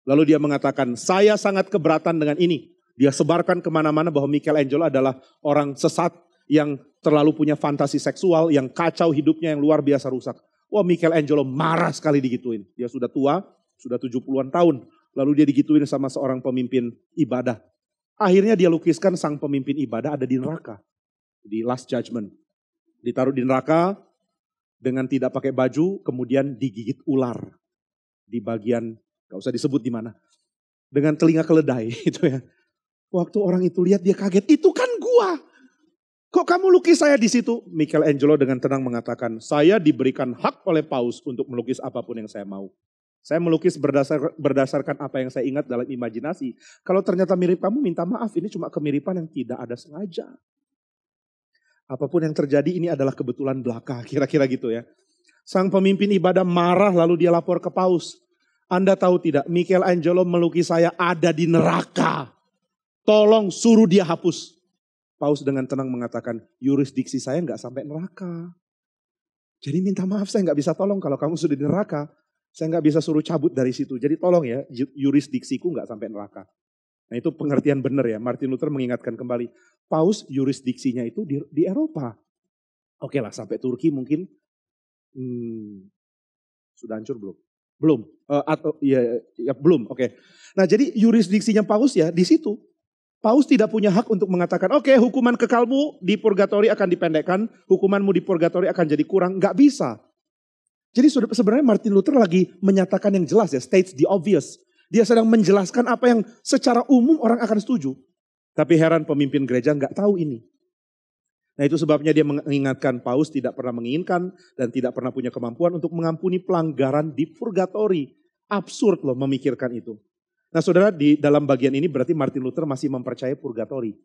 Lalu dia mengatakan, saya sangat keberatan dengan ini. Dia sebarkan kemana-mana bahwa Michelangelo adalah orang sesat yang terlalu punya fantasi seksual, yang kacau hidupnya, yang luar biasa rusak. Wah, Michelangelo marah sekali digituin. Dia sudah tua, sudah 70-an tahun. Lalu dia digituin sama seorang pemimpin ibadah. Akhirnya dia lukiskan sang pemimpin ibadah ada di neraka. Di Last Judgment. Ditaruh di neraka dengan tidak pakai baju, kemudian digigit ular. Di bagian, gak usah disebut di mana. Dengan telinga keledai itu ya. Waktu orang itu lihat dia kaget, itu kan gua. Kok kamu lukis saya di situ? Michelangelo dengan tenang mengatakan, saya diberikan hak oleh Paus untuk melukis apapun yang saya mau. Saya melukis berdasarkan apa yang saya ingat dalam imajinasi. Kalau ternyata mirip kamu, minta maaf. Ini cuma kemiripan yang tidak ada sengaja. Apapun yang terjadi ini adalah kebetulan belaka. Kira-kira gitu ya. Sang pemimpin ibadah marah lalu dia lapor ke Paus. Anda tahu tidak, Michelangelo melukis saya ada di neraka. Tolong suruh dia hapus. Paus dengan tenang mengatakan, yurisdiksi saya nggak sampai neraka. Jadi minta maaf saya nggak bisa tolong kalau kamu sudah di neraka. Saya nggak bisa suruh cabut dari situ. Jadi tolong ya, yurisdiksiku nggak sampai neraka. Nah itu pengertian benar ya. Martin Luther mengingatkan kembali. Paus yurisdiksinya itu di Eropa. Oke lah sampai Turki mungkin. Sudah hancur belum? Belum. Belum. Oke. Nah jadi yurisdiksinya Paus ya di situ. Paus tidak punya hak untuk mengatakan, oke, hukuman kekalmu di purgatori akan dipendekkan, hukumanmu di purgatori akan jadi kurang. Nggak bisa. Jadi sebenarnya Martin Luther lagi menyatakan yang jelas ya, states the obvious. Dia sedang menjelaskan apa yang secara umum orang akan setuju. Tapi heran pemimpin gereja nggak tahu ini. Nah itu sebabnya dia mengingatkan Paus tidak pernah menginginkan dan tidak pernah punya kemampuan untuk mengampuni pelanggaran di purgatori. Absurd loh memikirkan itu. Nah saudara di dalam bagian ini berarti Martin Luther masih mempercayai purgatori.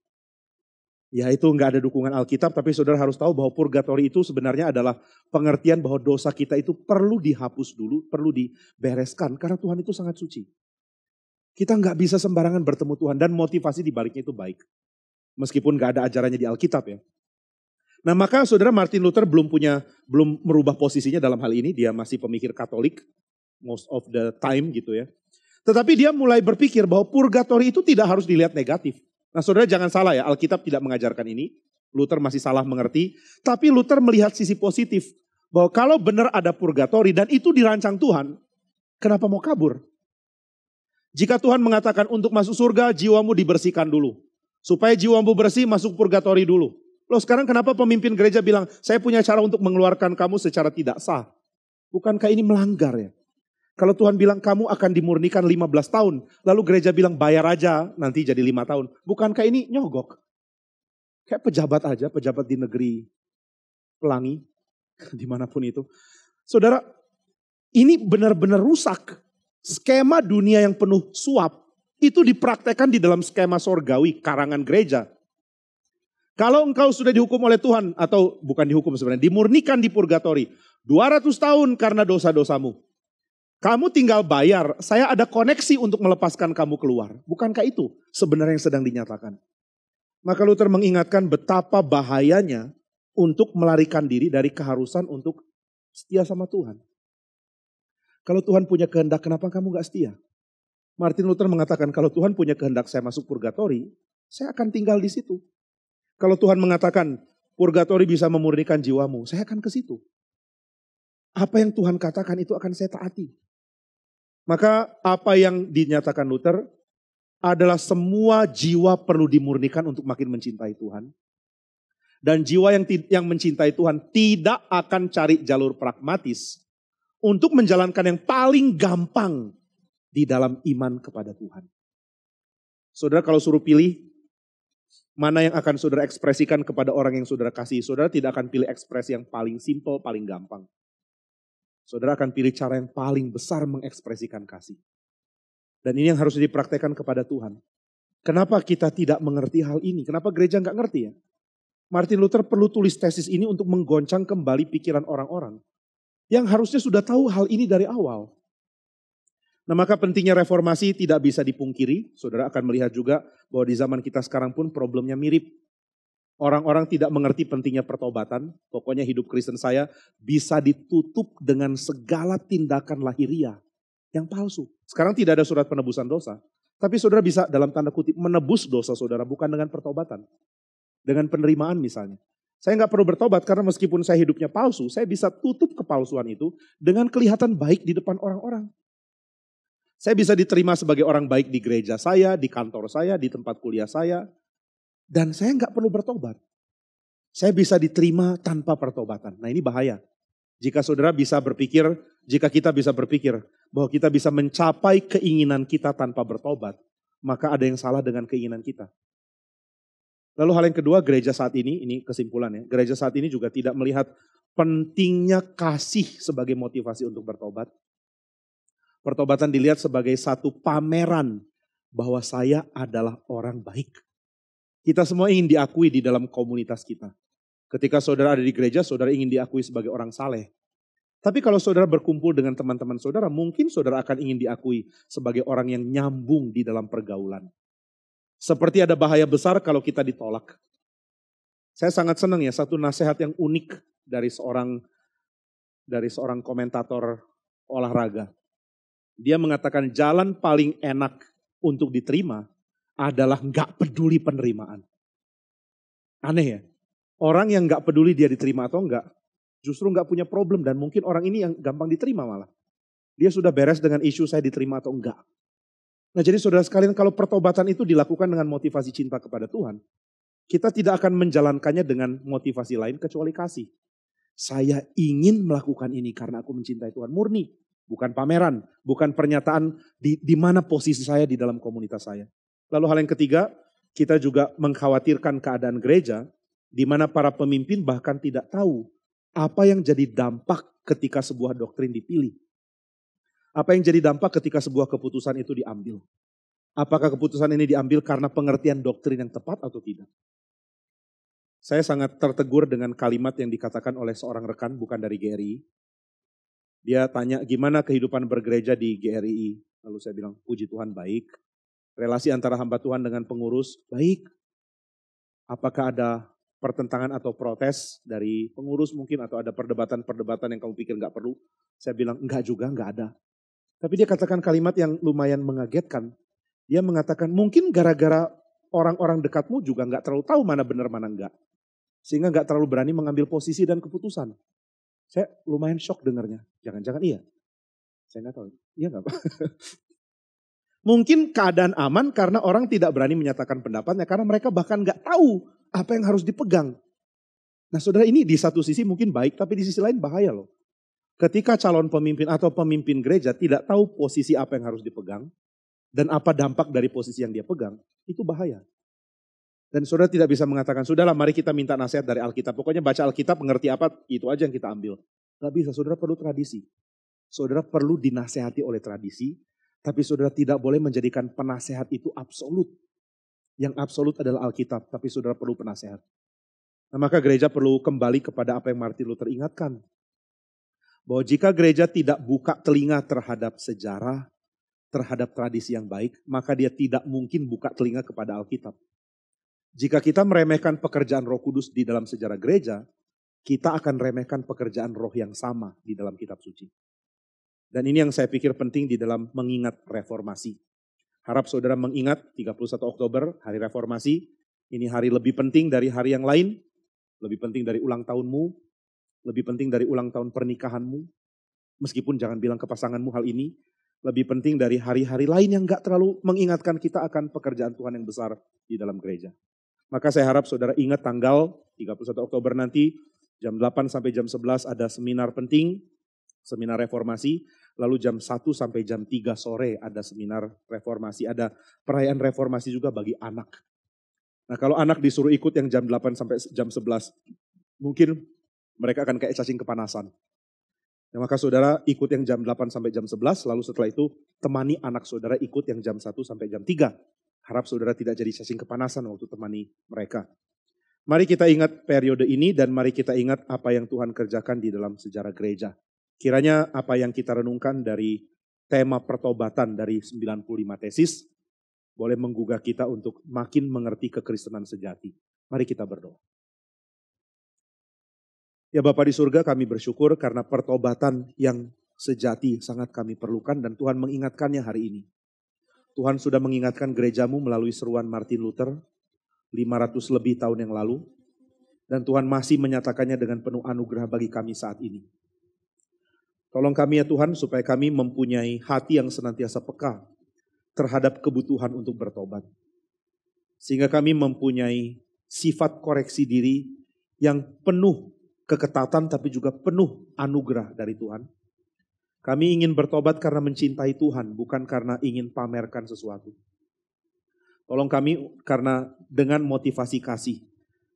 Ya itu nggak ada dukungan Alkitab, tapi saudara harus tahu bahwa purgatori itu sebenarnya adalah pengertian bahwa dosa kita itu perlu dihapus dulu, perlu dibereskan karena Tuhan itu sangat suci. Kita nggak bisa sembarangan bertemu Tuhan dan motivasi di baliknya itu baik. Meskipun nggak ada ajarannya di Alkitab ya. Nah maka saudara Martin Luther belum merubah posisinya dalam hal ini, dia masih pemikir Katolik most of the time gitu ya. Tetapi dia mulai berpikir bahwa purgatori itu tidak harus dilihat negatif. Nah saudara jangan salah ya, Alkitab tidak mengajarkan ini. Luther masih salah mengerti. Tapi Luther melihat sisi positif. Bahwa kalau benar ada purgatori dan itu dirancang Tuhan, kenapa mau kabur? Jika Tuhan mengatakan untuk masuk surga, jiwamu dibersihkan dulu. Supaya jiwamu bersih, masuk purgatori dulu. Loh sekarang kenapa pemimpin gereja bilang, saya punya cara untuk mengeluarkan kamu secara tidak sah? Bukankah ini melanggar ya? Kalau Tuhan bilang kamu akan dimurnikan 15 tahun. Lalu gereja bilang bayar aja nanti jadi 5 tahun. Bukankah ini nyogok? Kayak pejabat aja, pejabat di negeri pelangi. Dimanapun itu. Saudara, ini benar-benar rusak. Skema dunia yang penuh suap. Itu dipraktekkan di dalam skema sorgawi, karangan gereja. Kalau engkau sudah dihukum oleh Tuhan, atau bukan dihukum sebenarnya, dimurnikan di purgatori. 200 tahun karena dosa-dosamu. Kamu tinggal bayar, saya ada koneksi untuk melepaskan kamu keluar. Bukankah itu sebenarnya yang sedang dinyatakan? Maka Luther mengingatkan betapa bahayanya untuk melarikan diri dari keharusan untuk setia sama Tuhan. Kalau Tuhan punya kehendak, kenapa kamu gak setia? Martin Luther mengatakan kalau Tuhan punya kehendak saya masuk purgatori, saya akan tinggal di situ. Kalau Tuhan mengatakan purgatori bisa memurnikan jiwamu, saya akan ke situ. Apa yang Tuhan katakan itu akan saya taati. Maka apa yang dinyatakan Luther adalah semua jiwa perlu dimurnikan untuk makin mencintai Tuhan. Dan jiwa yang mencintai Tuhan tidak akan cari jalur pragmatis untuk menjalankan yang paling gampang di dalam iman kepada Tuhan. Saudara kalau suruh pilih, mana yang akan saudara ekspresikan kepada orang yang saudara kasih, saudara tidak akan pilih ekspresi yang paling simple, paling gampang. Saudara akan pilih cara yang paling besar mengekspresikan kasih. Dan ini yang harus dipraktekkan kepada Tuhan. Kenapa kita tidak mengerti hal ini? Kenapa gereja nggak ngerti ya? Martin Luther perlu tulis tesis ini untuk menggoncang kembali pikiran orang-orang. Yang harusnya sudah tahu hal ini dari awal. Nah maka pentingnya reformasi tidak bisa dipungkiri. Saudara akan melihat juga bahwa di zaman kita sekarang pun problemnya mirip. Orang-orang tidak mengerti pentingnya pertobatan. Pokoknya hidup Kristen saya bisa ditutup dengan segala tindakan lahiriah yang palsu. Sekarang tidak ada surat penebusan dosa. Tapi saudara bisa dalam tanda kutip menebus dosa saudara bukan dengan pertobatan. Dengan penerimaan misalnya. Saya nggak perlu bertobat karena meskipun saya hidupnya palsu, saya bisa tutup kepalsuan itu dengan kelihatan baik di depan orang-orang. Saya bisa diterima sebagai orang baik di gereja saya, di kantor saya, di tempat kuliah saya. Dan saya nggak perlu bertobat. Saya bisa diterima tanpa pertobatan. Nah ini bahaya. Jika saudara bisa berpikir, jika kita bisa berpikir bahwa kita bisa mencapai keinginan kita tanpa bertobat, maka ada yang salah dengan keinginan kita. Lalu hal yang kedua, gereja saat ini kesimpulannya, gereja saat ini juga tidak melihat pentingnya kasih sebagai motivasi untuk bertobat. Pertobatan dilihat sebagai satu pameran bahwa saya adalah orang baik. Kita semua ingin diakui di dalam komunitas kita. Ketika saudara ada di gereja, saudara ingin diakui sebagai orang saleh. Tapi kalau saudara berkumpul dengan teman-teman saudara, mungkin saudara akan ingin diakui sebagai orang yang nyambung di dalam pergaulan. Seperti ada bahaya besar kalau kita ditolak. Saya sangat senang ya, satu nasihat yang unik dari seorang komentator olahraga. Dia mengatakan jalan paling enak untuk diterima adalah nggak peduli penerimaan. Aneh ya, orang yang nggak peduli dia diterima atau enggak, justru nggak punya problem dan mungkin orang ini yang gampang diterima malah. Dia sudah beres dengan isu saya diterima atau enggak. Nah jadi saudara sekalian kalau pertobatan itu dilakukan dengan motivasi cinta kepada Tuhan, kita tidak akan menjalankannya dengan motivasi lain kecuali kasih. Saya ingin melakukan ini karena aku mencintai Tuhan, murni. Bukan pameran, bukan pernyataan di mana posisi saya di dalam komunitas saya. Lalu hal yang ketiga, kita juga mengkhawatirkan keadaan gereja, di mana para pemimpin bahkan tidak tahu apa yang jadi dampak ketika sebuah doktrin dipilih. Apa yang jadi dampak ketika sebuah keputusan itu diambil. Apakah keputusan ini diambil karena pengertian doktrin yang tepat atau tidak. Saya sangat tertegur dengan kalimat yang dikatakan oleh seorang rekan, bukan dari GRI. Dia tanya gimana kehidupan bergereja di GRI. Lalu saya bilang, puji Tuhan baik. Relasi antara hamba Tuhan dengan pengurus, baik. Apakah ada pertentangan atau protes dari pengurus mungkin, atau ada perdebatan-perdebatan yang kamu pikir gak perlu? Saya bilang, enggak juga, enggak ada. Tapi dia katakan kalimat yang lumayan mengagetkan. Dia mengatakan, mungkin gara-gara orang-orang dekatmu juga nggak terlalu tahu mana benar mana enggak. Sehingga nggak terlalu berani mengambil posisi dan keputusan. Saya lumayan shock dengarnya. Jangan-jangan iya. Saya nggak tahu. Iya nggak Pak? Mungkin keadaan aman karena orang tidak berani menyatakan pendapatnya. Karena mereka bahkan nggak tahu apa yang harus dipegang. Nah saudara, ini di satu sisi mungkin baik, tapi di sisi lain bahaya loh. Ketika calon pemimpin atau pemimpin gereja tidak tahu posisi apa yang harus dipegang. Dan apa dampak dari posisi yang dia pegang, itu bahaya. Dan saudara tidak bisa mengatakan, sudahlah mari kita minta nasihat dari Alkitab. Pokoknya baca Alkitab, mengerti apa, itu aja yang kita ambil. Gak bisa, saudara perlu tradisi. Saudara perlu dinasehati oleh tradisi, tapi saudara tidak boleh menjadikan penasehat itu absolut. Yang absolut adalah Alkitab, tapi saudara perlu penasehat. Nah, maka gereja perlu kembali kepada apa yang Martin Luther ingatkan. Bahwa jika gereja tidak buka telinga terhadap sejarah, terhadap tradisi yang baik, maka dia tidak mungkin buka telinga kepada Alkitab. Jika kita meremehkan pekerjaan Roh Kudus di dalam sejarah gereja, kita akan remehkan pekerjaan roh yang sama di dalam kitab suci. Dan ini yang saya pikir penting di dalam mengingat reformasi. Harap saudara mengingat 31 Oktober, hari reformasi. Ini hari lebih penting dari hari yang lain. Lebih penting dari ulang tahunmu. Lebih penting dari ulang tahun pernikahanmu. Meskipun jangan bilang ke pasanganmu hal ini. Lebih penting dari hari-hari lain yang gak terlalu mengingatkan kita akan pekerjaan Tuhan yang besar di dalam gereja. Maka saya harap saudara ingat tanggal 31 Oktober nanti, jam 8 sampai jam 11 ada seminar penting, seminar reformasi. Lalu jam 1 sampai jam 3 sore ada seminar reformasi, ada perayaan reformasi juga bagi anak. Nah kalau anak disuruh ikut yang jam 8 sampai jam 11, mungkin mereka akan kayak cacing kepanasan. Nah, maka saudara ikut yang jam 8 sampai jam 11, lalu setelah itu temani anak saudara ikut yang jam 1 sampai jam 3. Harap saudara tidak jadi cacing kepanasan waktu temani mereka. Mari kita ingat periode ini dan mari kita ingat apa yang Tuhan kerjakan di dalam sejarah gereja. Kiranya apa yang kita renungkan dari tema pertobatan dari 95 tesis boleh menggugah kita untuk makin mengerti kekristenan sejati. Mari kita berdoa. Ya Bapa di surga, kami bersyukur karena pertobatan yang sejati sangat kami perlukan dan Tuhan mengingatkannya hari ini. Tuhan sudah mengingatkan gerejamu melalui seruan Martin Luther 500 lebih tahun yang lalu. Dan Tuhan masih menyatakannya dengan penuh anugerah bagi kami saat ini. Tolong kami ya Tuhan supaya kami mempunyai hati yang senantiasa peka terhadap kebutuhan untuk bertobat. Sehingga kami mempunyai sifat koreksi diri yang penuh keketatan tapi juga penuh anugerah dari Tuhan. Kami ingin bertobat karena mencintai Tuhan, bukan karena ingin pamerkan sesuatu. Tolong kami karena dengan motivasi kasih,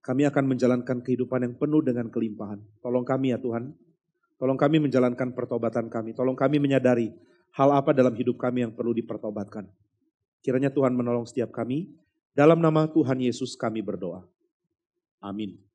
kami akan menjalankan kehidupan yang penuh dengan kelimpahan. Tolong kami ya Tuhan, tolong kami menjalankan pertobatan kami. Tolong kami menyadari hal apa dalam hidup kami yang perlu dipertobatkan. Kiranya Tuhan menolong setiap kami. Dalam nama Tuhan Yesus kami berdoa. Amin.